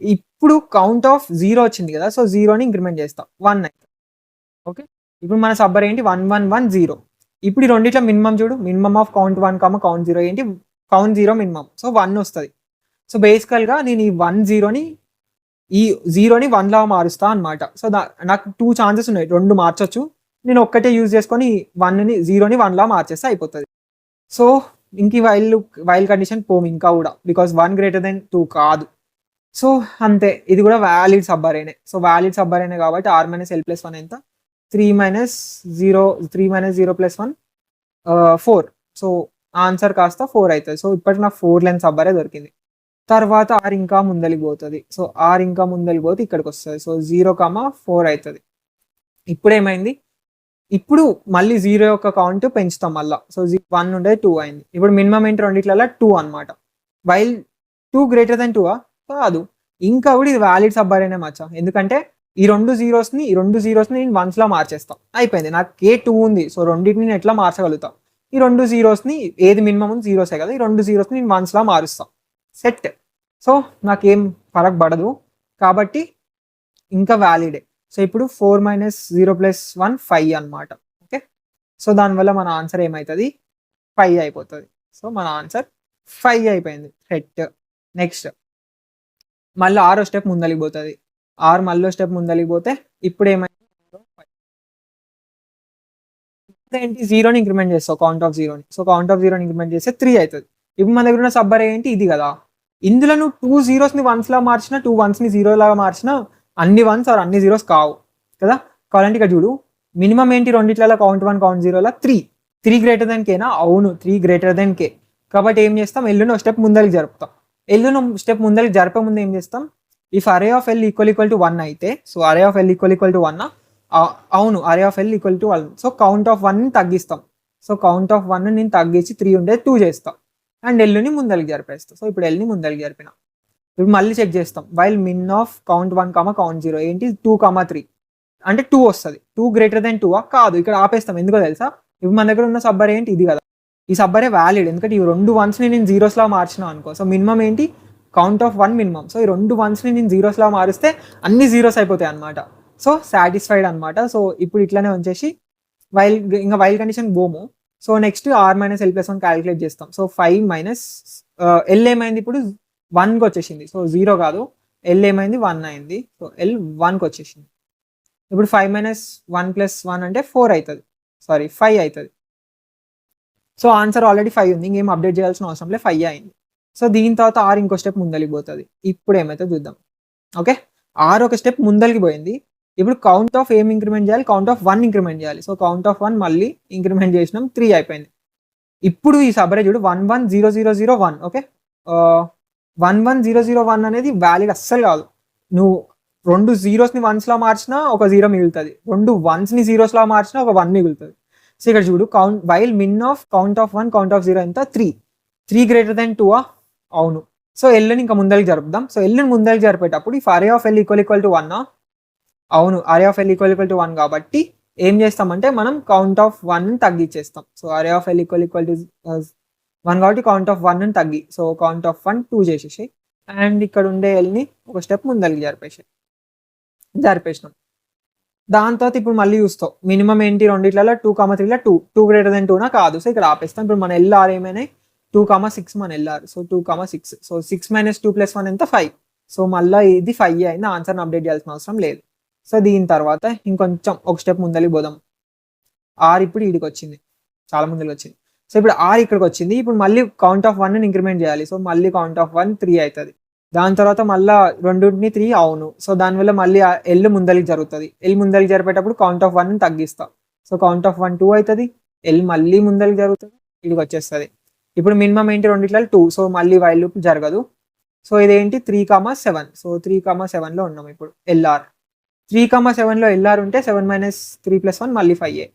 ఇప్పుడు కౌంట్ ఆఫ్ 0 వచ్చింది కదా, సో 0ని ఇంక్రిమెంట్ చేస్తాం 1 అవుతుంది. ఓకే, ఇప్పుడు మన సబ్బర్ ఏంటి 1 1 1 0. ఇప్పుడు ఈ రెండిట్లో మినిమం చూడు. మినిమం ఆఫ్ కౌంట్ 1, కౌంట్ 0 ఏంటి కౌంట్ 0 మినిమం. సో 1 వస్తుంది. సో బేసికల్గా నేను ఈ 1 0ని 1 లాగా మారుస్తా అనమాట. సో నాకు 2 ఛాన్సెస్ ఉన్నాయి, 2 మార్చొచ్చు. నేను ఒక్కటే యూజ్ చేసుకొని 0ని 1 లా మార్చేస్తే అయిపోతుంది. సో ఇంక వైల్ కండిషన్ పోము ఇంకా కూడా, బికాస్ 1 గ్రేటర్ దెన్ 2 కాదు. సో అంతే, ఇది కూడా వ్యాలిడ్ సబ్బరేనే. సో వ్యాలిడ్ సబ్బరేనే కాబట్టి ఆర్ మైనస్ ఎల్ ప్లస్ 1 ఎంత 3 మైనస్ 0 ప్లస్ 1 4. సో ఆన్సర్ కాస్త 4 అవుతుంది. సో ఇప్పటికి నాకు 4 లెంత్ సబ్బరే దొరికింది. తర్వాత ఆర్ ఇంకా ముందలికి పోతుంది. సో ఆర్ ఇంకా ముందలికి పోతే ఇక్కడికి వస్తుంది. సో 0, 4 అవుతుంది. ఇప్పుడు ఏమైంది, ఇప్పుడు మళ్ళీ 0 యొక్క కౌంట్ పెంచుతాం మళ్ళీ. సో 1 ఉండే 2 అయింది. ఇప్పుడు మినిమం ఏంటి రెండిట్లలో 2 అనమాట. వైల్ 2 గ్రేటర్ దెన్ 2 కాదు. ఇంకా కూడా ఇది వ్యాలిడ్ సబ్బరేనే మచ్చా. ఎందుకంటే ఈ రెండు జీరోస్ని నేను వన్స్ లా మార్చేస్తాం. అయిపోయింది, నాకు కే 2 ఉంది. సో రెండింటిని నేను ఎట్లా మార్చగలుగుతాం. ఈ రెండు జీరోస్ని ఏది మినిమం ఉంది జీరోసే కదా, ఈ రెండు జీరోస్ని నేను వన్స్ లా మారుస్తాం. సెట్. సో నాకేం ఫరక్ పడదు కాబట్టి ఇంకా వ్యాలిడే. సో ఇప్పుడు 4 మైనస్ 0 ప్లస్ 1 5 అనమాట. ఓకే, సో దానివల్ల మన ఆన్సర్ ఏమవుతుంది 5 అయిపోతుంది. సో మన ఆన్సర్ 5 అయిపోయింది. సెట్. నెక్స్ట్ మళ్ళీ 6వ స్టెప్ ముందలికి పోతుంది. మళ్ళీ స్టెప్ ముందలికి పోతే ఇప్పుడు ఏమైంది ఏంటి 0ని ఇంక్రిమెంట్ చేస్తావు కౌంట్ ఆఫ్ 0ని. సో కౌంట్ ఆఫ్ 0ని ఇంక్రిమెంట్ చేస్తే 3 అవుతుంది. ఇప్పుడు మన దగ్గర ఉన్న సబ్బర్ ఏంటి ఇది కదా. ఇందులో నువ్వు 2 జీరోస్ని వన్స్ లా మార్చినా 2 వన్స్ని 0 లాగా మార్చినా అన్ని వన్స్ ఆర్ అన్ని జీరోస్ కావు కదా. కావాలంటే ఇక్కడ చూడు, మినిమం ఏంటి రెండిట్లలో కౌంట్ 1 కౌంట్ 0లా 3 గ్రేటర్ దెన్ కేనా. అవును, 3 గ్రేటర్ దెన్ కే. కాబట్టి ఏం చేస్తాం, ఎల్లుని స్టెప్ ముందరికి జరుపుతాం. ఎల్లును స్టెప్ ముందరికి జరపే ముందు ఏం చేస్తాం, if array of L equal to 1 అయితే, so array of L equal to 1 అవును, అరే of L equal to 1. So count of 1ని తగ్గిస్తాం. సో కౌంట్ ఆఫ్ 1 నేను తగ్గించి 3 ఉండేది 2 చేస్తాం అండ్ ఎల్లుని ముందరికి జరిపేస్తాం. సో ఇప్పుడు ఎల్ని ముందరికి జరిపిన. ఇప్పుడు మళ్ళీ చెక్ చేస్తాం. While min of count 1, count 0 ఏంటి 2, 3 అంటే 2 వస్తుంది. 2 గ్రేటర్ దెన్ 2 కాదు, ఇక్కడ ఆపేస్తాం. ఎందుకో తెలుసా, ఇప్పుడు మన దగ్గర ఉన్న సబ్బర్ ఏంటి ఇది కదా. ఈ సబ్బరే వ్యాలిడ్ ఎందుకంటే ఈ రెండు వన్స్ని నేను జీరోస్లా మార్చినా అనుకో. సో మినిమం ఏంటి కౌంట్ ఆఫ్ 1 మినిమం. సో ఈ రెండు వన్స్ని నేను జీరోస్లా మారిస్తే అన్ని జీరోస్ అయిపోతాయి అనమాట. సో సాటిస్ఫైడ్ అనమాట. సో ఇప్పుడు ఇట్లానే ఉంచేసి వైల్ కండిషన్ బోము. So next R minus L plus 1 calculate చేస్తాం. సో 5 మైనస్ ఎల్ ఏమైంది ఇప్పుడు 1కి వచ్చేసింది. సో 0 కాదు, ఎల్ ఏమైంది 1 అయింది. సో ఎల్ 1కి వచ్చేసింది. ఇప్పుడు 5 మైనస్ 1 ప్లస్ 1 అంటే 4 అవుతుంది. సారీ 5 అవుతుంది. సో ఆన్సర్ ఆల్రెడీ 5 ఉంది, ఇంకేం అప్డేట్ చేయాల్సిన అవసరం లేదు, 5 అయింది. సో దీని తర్వాత ఆర్ ఇంకో స్టెప్ ముందలికి పోతుంది. ఇప్పుడు ఏమైతే చూద్దాం. ఓకే, ఆర్ ఒక స్టెప్ ముందలికి పోయింది. ఇప్పుడు కౌంట్ ఆఫ్ ఏం ఇంక్రిమెంట్ చేయాలి, కౌంట్ ఆఫ్ 1 ఇంక్రిమెంట్ చేయాలి. సో కౌంట్ ఆఫ్ 1 మళ్ళీ ఇంక్రిమెంట్ చేసినాం, 3 అయిపోయింది. ఇప్పుడు ఈ సబరే చూడు 1 1 0 0 0 1. ఓకే, 11001 అనేది వ్యాలిడ్ అస్సలు కాదు. నువ్వు 2 జీరోస్‌ని వన్స్‌లా మార్చినా ఒక 0 మిగులుతది. 2 వన్స్‌ని జీరోస్‌లా మార్చినా ఒక 1 మిగులుతది. సో ఇక్కడ చూడు while min of count of 1 count of 0 ఎంత 3. 3 గ్రేటర్ దెన్ 2 అవును. సో ఎల్‌ని ఇంకా ముందలకి జరుపుదాం. సో ఎల్‌ని ముందలకి జరిపేటప్పుడు if array of L equal to 1 అవును. అరే ఆఫ్ ఎల్ ఈక్వల్ టు 1 కాబట్టి ఏం చేస్తామంటే మనం కౌంట్ ఆఫ్ 1ని తగ్గించేస్తాం. So array of L equal to 1 కాబట్టి కౌంట్ ఆఫ్ 1ని తగ్గి. సో కౌంట్ ఆఫ్ 1 2 చేసేసేయి. అండ్ ఇక్కడ ఉండే ఎల్‌ని ఒక స్టెప్ ముందలకి జరిపేసినాం. దాని తర్వాత ఇప్పుడు మళ్ళీ చూస్తావు. మినిమం ఏంటి రెండిట్లలో 2,3ల 2 గ్రేటర్ దెన్ 2 కాదు. సో ఇక్కడ ఆపేస్తాం. ఇప్పుడు మన ఎల్ఆర్ ఏమైనాయి 2,6 మన ఎల్ఆర్. సో 2,6. సో 6 - 2 + 1 ఎంత 5. సో మళ్ళీ ఇది 5 అయింది. ఆన్సర్ని అప్డేట్ చేయాల్సిన అవసరం లేదు. సో దీని తర్వాత ఇంకొంచెం ఒక స్టెప్ ముందలికి పోదాం. ఆర్ ఇప్పుడు ఈడికి వచ్చింది, చాలా ముందరికి వచ్చింది. సో ఇప్పుడు ఆర్ ఇక్కడికి వచ్చింది. ఇప్పుడు మళ్ళీ కౌంట్ ఆఫ్ 1ని ఇంక్రిమెంట్ చేయాలి. సో మళ్ళీ కౌంట్ ఆఫ్ 1 3 అవుతుంది. దాని తర్వాత మళ్ళీ రెండుని 3 అవును. సో దానివల్ల మళ్ళీ ఎల్ ముందలికి జరుగుతుంది. ఎల్ ముందలికి జరిపేటప్పుడు కౌంట్ ఆఫ్ 1ని తగ్గిస్తాం. సో కౌంట్ ఆఫ్ 1 2 అవుతుంది. ఎల్ మళ్ళీ ముందలికి జరుగుతుంది, ఇడికి వచ్చేస్తుంది. ఇప్పుడు మినిమం ఏంటి రెండిట్లో 2. సో మళ్ళీ వైల్ లూప్ జరగదు. సో ఇదేంటి 3,7. సో 3,7లో ఉన్నాం ఇప్పుడు ఎల్ఆర్. 3,7లో ఎల్ఆర్ ఉంటే 7 - 3 + 1 మళ్ళీ 5.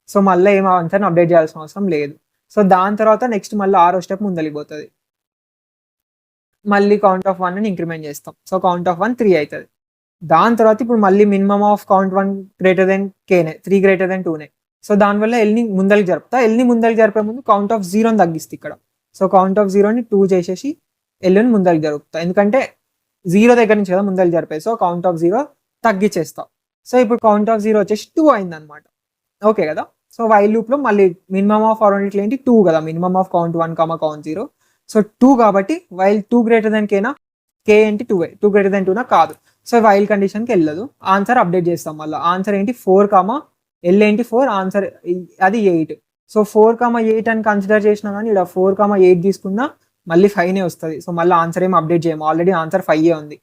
సో మళ్ళీ ఏం ఆన్సర్ని అప్డేట్ చేయాల్సిన అవసరం లేదు. సో దాని తర్వాత నెక్స్ట్ మళ్ళీ 6వ స్టెప్ ముందలికి పోతుంది. మళ్ళీ కౌంట్ ఆఫ్ 1ని ఇంక్రిమెంట్ చేస్తాం. సో కౌంట్ ఆఫ్ 1 3 అవుతుంది. దాని తర్వాత ఇప్పుడు మళ్ళీ minimum of count 1 greater than కేనే, 3 గ్రేటర్ దెన్ 2నే. సో దానివల్ల ఎల్ని ముందలికి జరుపుతా. ఎల్ని ముందలికి జరిపే ముందు కౌంట్ ఆఫ్ 0ని తగ్గిస్తే ఇక్కడ. సో కౌంట్ ఆఫ్ 0ని 2 చేసేసి ఎల్ని ముందలికి జరుపుతా. ఎందుకంటే 0 దగ్గర నుంచి కదా ముందలికి జరిపే. So count of 0 తగ్గించేస్తా. సో ఇప్పుడు కౌంట్ ఆఫ్ 0 వచ్చేసి 2 అయిందనమాట. ఓకే కదా. సో వైల్ లూప్లో మళ్ళీ మినిమమ్ ఆఫ్ రెండిట్లో ఏంటి 2 కదా. Minimum of count 1, count 0. So 2 కాబట్టి వైల్ 2 గ్రేటర్ దెన్ కేనా, కే ఏంటి 2 2 గ్రేటర్ దెన్ 2 కాదు. సో వైల్ కండిషన్కి వెళ్ళదు. ఆన్సర్ అప్డేట్ చేస్తాం మళ్ళీ. ఆన్సర్ ఏంటి 4, ఎల్ ఏంటి 4, ఆన్సర్ అది 8. సో 4, 8 అని కన్సిడర్ చేసినా కానీ ఇక్కడ 4, 8 తీసుకున్నా మళ్ళీ 5నే వస్తుంది. సో మళ్ళీ ఆన్సర్ ఏమి అప్డేట్ చేయము, ఆల్రెడీ ఆన్సర్ 5 ఉంది.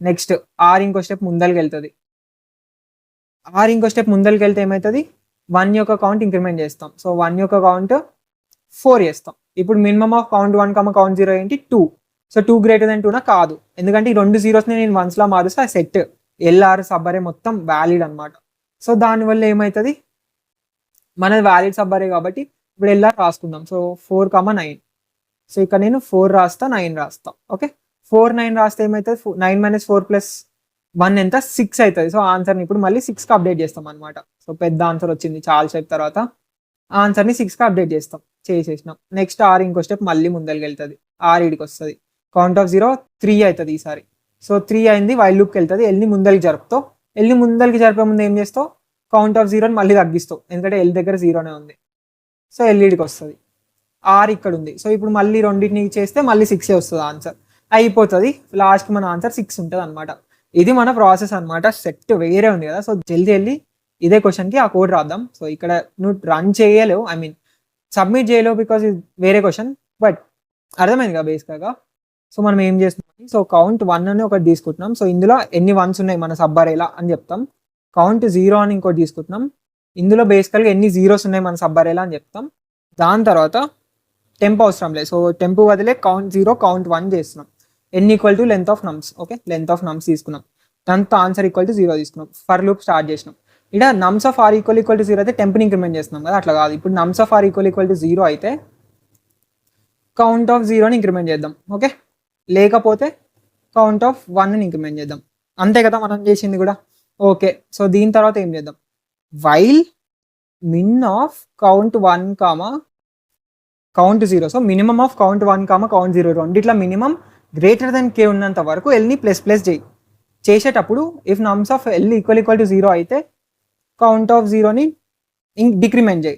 నెక్స్ట్ ఆర్ ఇంకో స్టెప్ ముందరికి వెళ్తుంది. ఆర్ ఇంకో స్టెప్ ముందరికి వెళ్తే ఏమవుతుంది 1 యొక్క కౌంట్ ఇంక్రిమెంట్ చేస్తాం. సో 1 యొక్క కౌంట్ 4 చేస్తాం. ఇప్పుడు మినిమమ్ ఆఫ్ కౌంట్ 1, కౌంట్ 0 ఏంటి 2. సో 2 గ్రేటర్ దెన్ 2 కాదు. ఎందుకంటే ఈ 2 జీరోస్ని నేను వన్స్లా మారుస్తే ఆ సెట్ ఎల్ఆర్ సబ్బరే మొత్తం వ్యాలిడ్ అనమాట. సో దానివల్ల ఏమవుతుంది మనది వ్యాలిడ్ సబ్బరే కాబట్టి ఇప్పుడు ఎల్ఆర్ రాసుకుందాం. సో 4, 9. సో ఇక్కడ నేను 4 రాస్తా, 9 రాస్తా. ఓకే, 4, 9 రాస్తే ఏమవుతుంది 9 - 4 + 1 ఎంత 6 అవుతుంది. సో ఆన్సర్ని ఇప్పుడు మళ్ళీ 6కి అప్డేట్ చేస్తాం అనమాట. సో పెద్ద ఆన్సర్ వచ్చింది చాలా సేపు తర్వాత. ఆన్సర్ని 6కి అప్డేట్ చేసేసినాం. నెక్స్ట్ ఆర్ ఇంకో స్టెప్ మళ్ళీ ముందరికి వెళ్తుంది. ఆర్ ఇడికి వస్తుంది. కౌంట్ ఆఫ్ 0 3 అవుతుంది ఈసారి. సో 3 అయింది. వైల్ లూప్కి వెళ్తుంది. ఎల్ని ముందరికి జరుపుతావు. ఎల్ని ముందరికి జరిపే ముందు ఏం చేస్తావు కౌంట్ ఆఫ్ 0ని మళ్ళీ తగ్గిస్తావు. ఎందుకంటే ఎల్ దగ్గర 0నే ఉంది. సో ఎల్ఈడికి వస్తుంది. ఆర్ ఇక్కడ ఉంది. సో ఇప్పుడు మళ్ళీ రెండింటిని చేస్తే మళ్ళీ 6 వస్తుంది ఆన్సర్. అయిపోతుంది. లాస్ట్కి మన ఆన్సర్ 6 ఉంటుంది అనమాట. ఇది మన ప్రాసెస్ అనమాట. సెట్ వేరే ఉంది కదా. సో జల్దీ ఇదే క్వశ్చన్కి ఆ కోడ్ రాద్దాం. సో ఇక్కడ నువ్వు రన్ చేయలేవు, ఐ మీన్ సబ్మిట్ చేయలేవు బికాజ్ ఇది వేరే క్వశ్చన్. బట్ అర్థమైంది కదా బేసిక్గా. సో మనం ఏం చేస్తున్నాం, సో కౌంట్ 1 అని ఒకటి తీసుకుంటున్నాం. సో ఇందులో ఎన్ని 1s ఉన్నాయి మన సబ్బరేలా అని చెప్తాం. కౌంట్ 0 అని ఇంకోటి తీసుకుంటున్నాం. ఇందులో బేసికల్గా ఎన్ని 0s ఉన్నాయి మన సబ్బరేలా అని చెప్తాం. దాని తర్వాత టెంప్ అవసరం లేదు. సో టెంప్ వదిలే కౌంట్ 0, కౌంట్ 1 చేస్తున్నాం. n = length of నమ్స్. Okay, length of నమ్స్ తీసుకున్నాం. దాంతో ఆన్సర్ = 0 తీసుకున్నాం. ఫర్ లూప్ స్టార్ట్ చేసినాం. ఇక్కడ నమ్స్ ఆఫ్ ఆర్ = 0 అయితే టెంప్ని ఇంక్రిమెంట్ చేస్తున్నాం కదా, అట్లా కాదు. ఇప్పుడు నమ్స్ ఆఫ్ ఆర్ = 0 అయితే కౌంట్ ఆఫ్ 0ని ఇంక్రిమెంట్ చేద్దాం. ఓకే, లేకపోతే కౌంట్ ఆఫ్ 1ని ఇంక్రిమెంట్ చేద్దాం. అంతే కదా మనం చేసింది కూడా. ఓకే, సో దీని తర్వాత ఏం చేద్దాం, while min of count 1, count 0. So minimum of count 1, count 0 రెండిట్లా మినిమం గ్రేటర్ దెన్ కే ఉన్నంత వరకు ఎల్ని ప్లస్ చేసేటప్పుడు ఇఫ్ నమ్స్ ఆఫ్ ఎల్ = 0 అయితే కౌంట్ ఆఫ్ 0ని డిక్రిమెంట్ చేయి,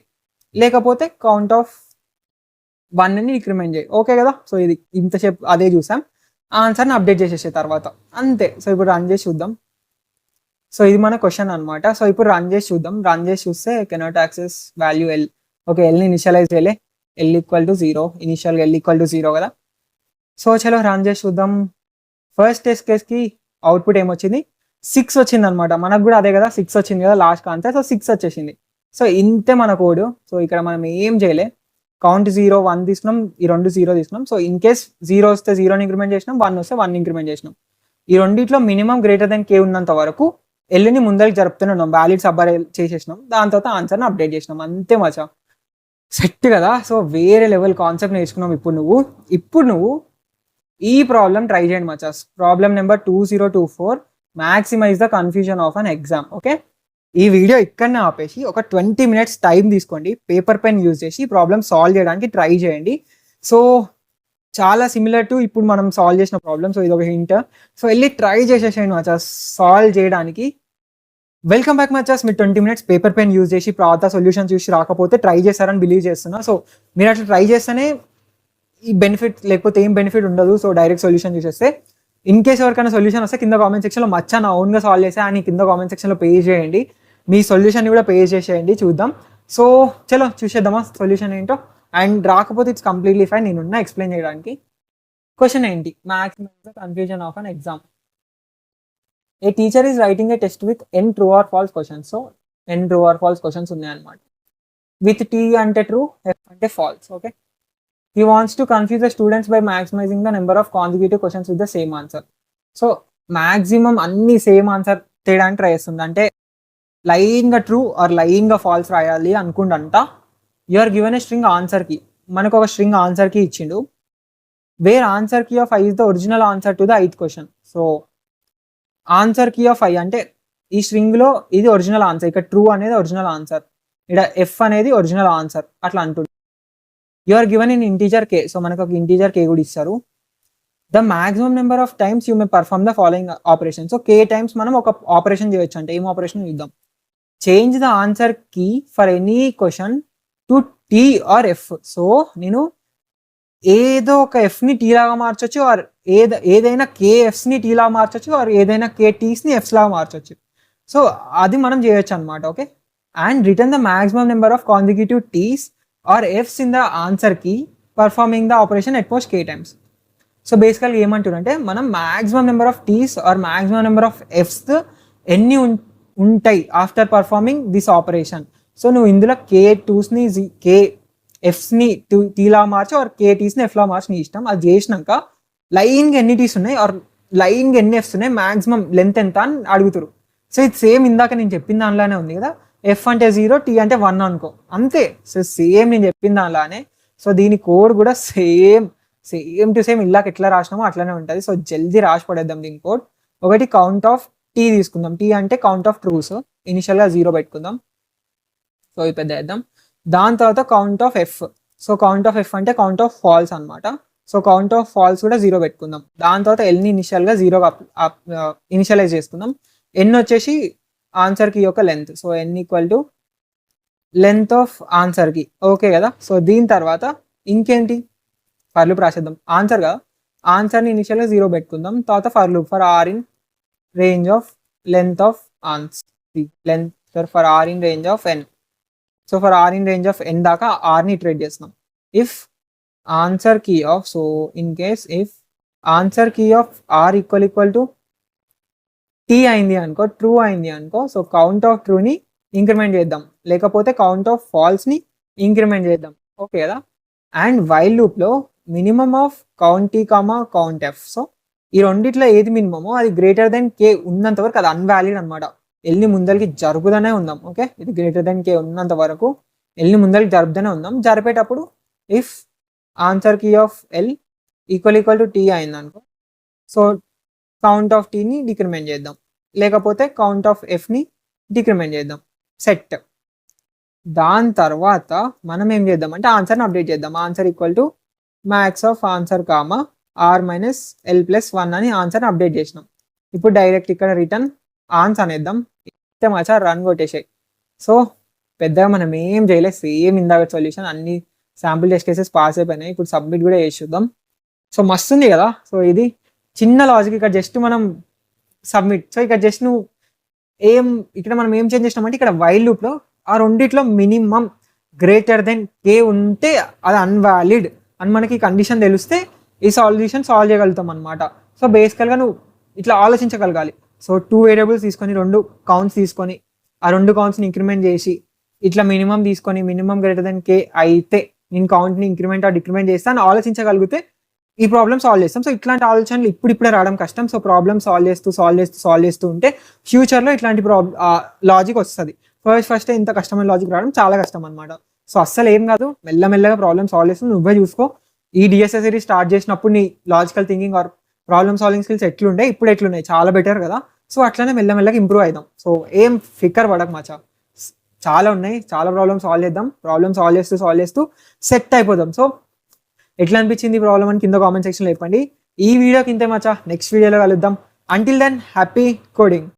లేకపోతే కౌంట్ ఆఫ్ 1ని డిక్రిమెంట్ చేయి. ఓకే కదా. సో ఇది ఇంతసేపు అదే చూసాం. ఆన్సర్ని అప్డేట్ చేసేసే తర్వాత అంతే. సో ఇప్పుడు రన్ చేసి చూద్దాం. సో ఇది మన క్వశ్చన్ అనమాట. సో ఇప్పుడు రన్ చేసి చూద్దాం. రన్ చేసి చూస్తే cannot access value L. Okay, ఎల్ని ఇనిషియలైజ్ చేయలే. ఎల్ = 0, ఇనిషియల్గా ఎల్ = 0 కదా. సో చలో రన్ చేసి చూద్దాం. ఫస్ట్ టెస్ట్ కేస్కి అవుట్పుట్ ఏమొచ్చింది 6 వచ్చింది అనమాట. మనకు కూడా అదే కదా 6 వచ్చింది కదా లాస్ట్ ఆన్సర్. సో 6 వచ్చేసింది. సో ఇంతే మన కోడ్. సో ఇక్కడ మనం ఏం చేయలే, కౌంట్ 0 1 తీసుకున్నాం, ఈ 2 0 తీసుకున్నాం. సో ఇన్ కేస్ 0 వస్తే 0ని ఇంక్రిమెంట్ చేసినాం, 1 వస్తే 1 ఇంక్రిమెంట్ చేసినాం. ఈ రెండిట్లో మినిమం గ్రేటర్ దెన్ k ఉన్నంత వరకు ఎల్ని ముందరికి జరుపుతూనే ఉన్నాం, వ్యాలిడ్ సబ్బర్ చేసేసినాం. దాని తర్వాత ఆన్సర్ని అప్డేట్ చేసినాం, అంతే మచా, సెట్ కదా. సో వేరే లెవెల్ కాన్సెప్ట్ నేర్చుకున్నాం. ఇప్పుడు నువ్వు ఈ ప్రాబ్లం ట్రై చేయండి మచాస్. Problem number 2024, maximize the confusion of an exam. Okay, ఈ వీడియో ఇక్కడనే ఆపేసి ఒక 20 minutes టైం తీసుకోండి, పేపర్ పెన్ యూజ్ చేసి ఈ ప్రాబ్లం సాల్వ్ చేయడానికి ట్రై చేయండి. సో చాలా సిమిలర్ టు ఇప్పుడు మనం సాల్వ్ చేసిన ప్రాబ్లం. సో ఇది ఒక హింట్. సో వెళ్ళి ట్రై చేసేసేయండి మచాస్ సాల్వ్ చేయడానికి. వెల్కమ్ బ్యాక్ మచాస్. మీరు 20 minutes పేపర్ పెన్ యూజ్ చేసి ప్రాత సొల్యూషన్ చూసి రాకపోతే ట్రై చేస్తారని బిలీవ్ చేస్తున్నా. సో మీరు అట్లా ట్రై చేస్తేనే ఈ బెనిఫిట్, లేకపోతే ఏం బెనిఫిట్ ఉండదు. సో డైరెక్ట్ సొల్యూషన్ చూసేస్తే ఇన్ కేస్ ఎవరికైనా సొల్యూషన్ వస్తే కింద కామెంట్ సెక్షన్లో మచ్చా నా ఓన్గా సాల్వ్ చేసా అని కింద కామెంట్ సెక్షన్లో పే చేయండి. మీ సొల్యూషన్ కూడా పే చేసేయండి, చూద్దాం. సో చలో చూసేద్దామా సొల్యూషన్ ఏంటో. అండ్ రాకపోతే ఇట్స్ కంప్లీట్లీ ఫైన్, నేనున్నా ఎక్స్ప్లెయిన్ చేయడానికి. క్వశ్చన్ ఏంటి? Maximise the confusion of an exam. A teacher is writing a test with n true or false questions. So n true or false questions ఉన్నాయన్నమాట. With t అంటే true, f అంటే false. Okay, he wants to confuse the students by maximizing the number of consecutive questions with the same answer. So maximum అన్ని same answer చేయడానికి try చేస్తుంది. అంటే లైన్గా true or లైన్గా false రాయాలి అనుకుంటా. You are given a string ఆన్సర్కి, మనకు ఒక స్ట్రింగ్ ఆన్సర్కి ఇచ్చిండు. Where answer key of i is the original answer to the 8th question. So answer key of i అంటే ఈ స్ట్రింగ్లో ఇది ఒరిజినల్ ఆన్సర్, ఇక్కడ ట్రూ అనేది ఒరిజినల్ ఆన్సర్, ఇక్కడ f అనేది ఒరిజినల్ ఆన్సర్ అట్లా అంటుంది. You are given in integer k. So మనకు ఒక ఇంటీజర్ k కూడా ఇస్తారు. The maximum number of times you may perform the following operation. So k times మనం ఒక ఆపరేషన్ చేయొచ్చు. అంటే ఏం ఆపరేషన్ చూద్దాం. Change the answer key for any question to t or f. So నేను ఏదో ఒక ఎఫ్ని టీ లాగా మార్చొచ్చు, ఆర్ ఏదైనా KFని టీ లాగా మార్చొచ్చు, ఆర్ ఏదైనా KTస్ని Fs లాగా మార్చొచ్చు. సో అది మనం చేయొచ్చు అనమాట. Okay, and return the maximum number of consecutive Ts or Fs in the answer key performing the operation at most k times. So బేసికల్గా ఏమంటారంటే మనం maximum number of Ts or maximum number of Fs ఎన్ని ఉంటాయి after performing this operation. So నువ్వు ఇందులో K2స్ని KFస్ని టీలా మార్చి are KTస్ని Fలా మార్చి నీ ఇష్టం. అది చేసినాక లైన్గా ఎన్ని టీస్ ఉన్నాయి ఆర్ లైన్గా ఎన్ని Fs ఉన్నాయి, మాక్సిమం లెంత్ ఎంత అని అడుగుతారు. సో ఇది సేమ్ ఇందాక నేను చెప్పిన దానిలోనే ఉంది కదా, F అంటే 0, T అంటే 1 అనుకో, అంతే. సో సేమ్ నేను చెప్పిన దానిలానే. సో దీని కోడ్ కూడా సేమ్ టు సేమ్ ఇలాగ ఎట్లా రాసినామో అట్లానే ఉంటుంది. సో జల్దీ రాసి పడేద్దాం దీని కోడ్. ఒకటి కౌంట్ ఆఫ్ T తీసుకుందాం. T అంటే కౌంట్ ఆఫ్ ట్రూస్, ఇనిషియల్గా 0 పెట్టుకుందాం. సో ఇది పెద్ద వేద్దాం. దాని తర్వాత count of F. So count of F అంటే కౌంట్ ఆఫ్ ఫాల్స్ అనమాట. సో కౌంట్ ఆఫ్ ఫాల్స్ కూడా 0 పెట్టుకుందాం. దాని తర్వాత ఎల్ని ఇనిషియల్గా 0గా ఇనిషియలైజ్ చేసుకుందాం. n వచ్చేసి ఆన్సర్ కి యొక్క length. So n equal to length of answer కి. ఓకే కదా. సో దీని తర్వాత ఇంకేంటి, ఫర్ లూప్ రాసేద్దాం. ఆన్సర్ కదా, ఆన్సర్ని ఇనిషియల్గా 0 పెట్టుకుందాం. తర్వాత for loop for r in range of length of answer, length for r in range of n. So for r in range of n దాకా rని ఇటరేట్ చేస్తున్నాం. If answer key of, so in case if answer key of r equal to T అయింది అనుకో, true అయింది అనుకో, so count of ట్రూని increment చేద్దాం, లేకపోతే కౌంట్ ఆఫ్ ఫాల్స్ని ఇంక్రిమెంట్ చేద్దాం. ఓకే కదా. అండ్ వైల్ లూప్లో minimum of count T comma count F. So ఈ రెండిట్లో ఏది మినిమమో అది గ్రేటర్ దెన్ k ఉన్నంత వరకు అది అన్వాలిడ్ అనమాట. ఎల్ని ముందరికి జరుపుదనే ఉందాం. ఓకే, ఇది గ్రేటర్ దెన్ k ఉన్నంత వరకు ఎల్ని ముందరికి జరుపుదనే ఉందాం. జరిపేటప్పుడు if answer key of L equal to T అయింది అనుకో, సో కౌంట్ ఆఫ్ Tని డిక్రిమెంట్ చేద్దాం, లేకపోతే కౌంట్ ఆఫ్ Fని డిక్రిమెంట్ చేద్దాం. సెట్. దాని తర్వాత మనం ఏం చేద్దాం అంటే ఆన్సర్ని అప్డేట్ చేద్దాం. Answer equal to max of answer comma r minus L+1 అని ఆన్సర్ని అప్డేట్ చేసినాం. ఇప్పుడు డైరెక్ట్ ఇక్కడ రిటర్న్ ఆన్సర్ అనేద్దాం. ఇంతే మచ్చా, రన్ కొట్టేసాయి. సో పెద్దగా మనం ఏం చేయలేదు, సేమ్ ఇందాక సొల్యూషన్, అన్ని శాంపుల్ టెస్ట్ కేసెస్ పాస్ అయిపోయినాయి. ఇప్పుడు సబ్మిట్ కూడా చేసి చూద్దాం. సో మస్తు ఉంది కదా. సో ఇది చిన్న లాజిక్, ఇక్కడ జస్ట్ మనం సబ్మిట్. సో ఇక్కడ జస్ట్ నువ్వు ఇక్కడ మనం ఏం చేంజ్ చేసినామంటే ఇక్కడ వైల్ లూప్లో ఆ రెండిట్లో మినిమం గ్రేటర్ దెన్ k ఉంటే అది అన్వాలిడ్ అని మనకి కండిషన్ తెలిస్తే ఈ సొల్యూషన్ సాల్వ్ చేయగలుగుతాం అనమాట. సో బేసికల్గా నువ్వు ఇట్లా ఆలోచించగలగాలి. సో 2 వేరియబుల్స్ తీసుకొని 2 కౌంట్స్ తీసుకొని ఆ 2 కౌంట్స్ని ఇంక్రిమెంట్ చేసి ఇట్లా మినిమం తీసుకొని మినిమం గ్రేటర్ దెన్ k అయితే నేను కౌంట్ని ఇంక్రిమెంట్ డిక్రిమెంట్ చేస్తాను ఆలోచించగలిగితే ఈ ప్రాబ్లమ్ సాల్వ్ చేస్తాం. సో ఇట్లాంటి ఆలోచనలు ఇప్పుడిప్పుడే రావడం కష్టం. సో ప్రాబ్లమ్ సాల్వ్ చేస్తూ ఉంటే ఫ్యూచర్లో ఇట్లాంటి లాజిక్ వస్తుంది. ఫస్ట్ ఇంత కష్టమైన లాజిక్ రావడం చాలా కష్టం అనమాట. సో అస్సలు ఏం కాదు, మెల్లమెల్లగా ప్రాబ్లమ్ సాల్వ్ చేస్తూ నువ్వే చూసుకో. ఈ డిఎస్ఏ సిరీస్ స్టార్ట్ చేసినప్పుడు నీ logical thinking or problem solving skills ఎట్లుండే, ఇప్పుడు ఎట్లున్నాయి, చాలా బెటర్ కదా. సో అట్లనే మెల్లమెల్లగా ఇంప్రూవ్ అవుదాం. సో ఏం ఫికర్ పడక మచ్చా, చాలా ఉన్నాయి, చాలా ప్రాబ్లమ్స్ సాల్వ్ చేద్దాం. ప్రాబ్లమ్ సాల్వ్ చేస్తూ సెట్ అయిపోదాం. సో ఎట్లా అనిపించింది ఈ ప్రాబ్లమ్ అని కింద కామెంట్ సెక్షన్లో చెప్పండి. ఈ వీడియోకి ఇంతే మచ్చా, నెక్స్ట్ వీడియోలో కలుద్దాం. Until then happy coding.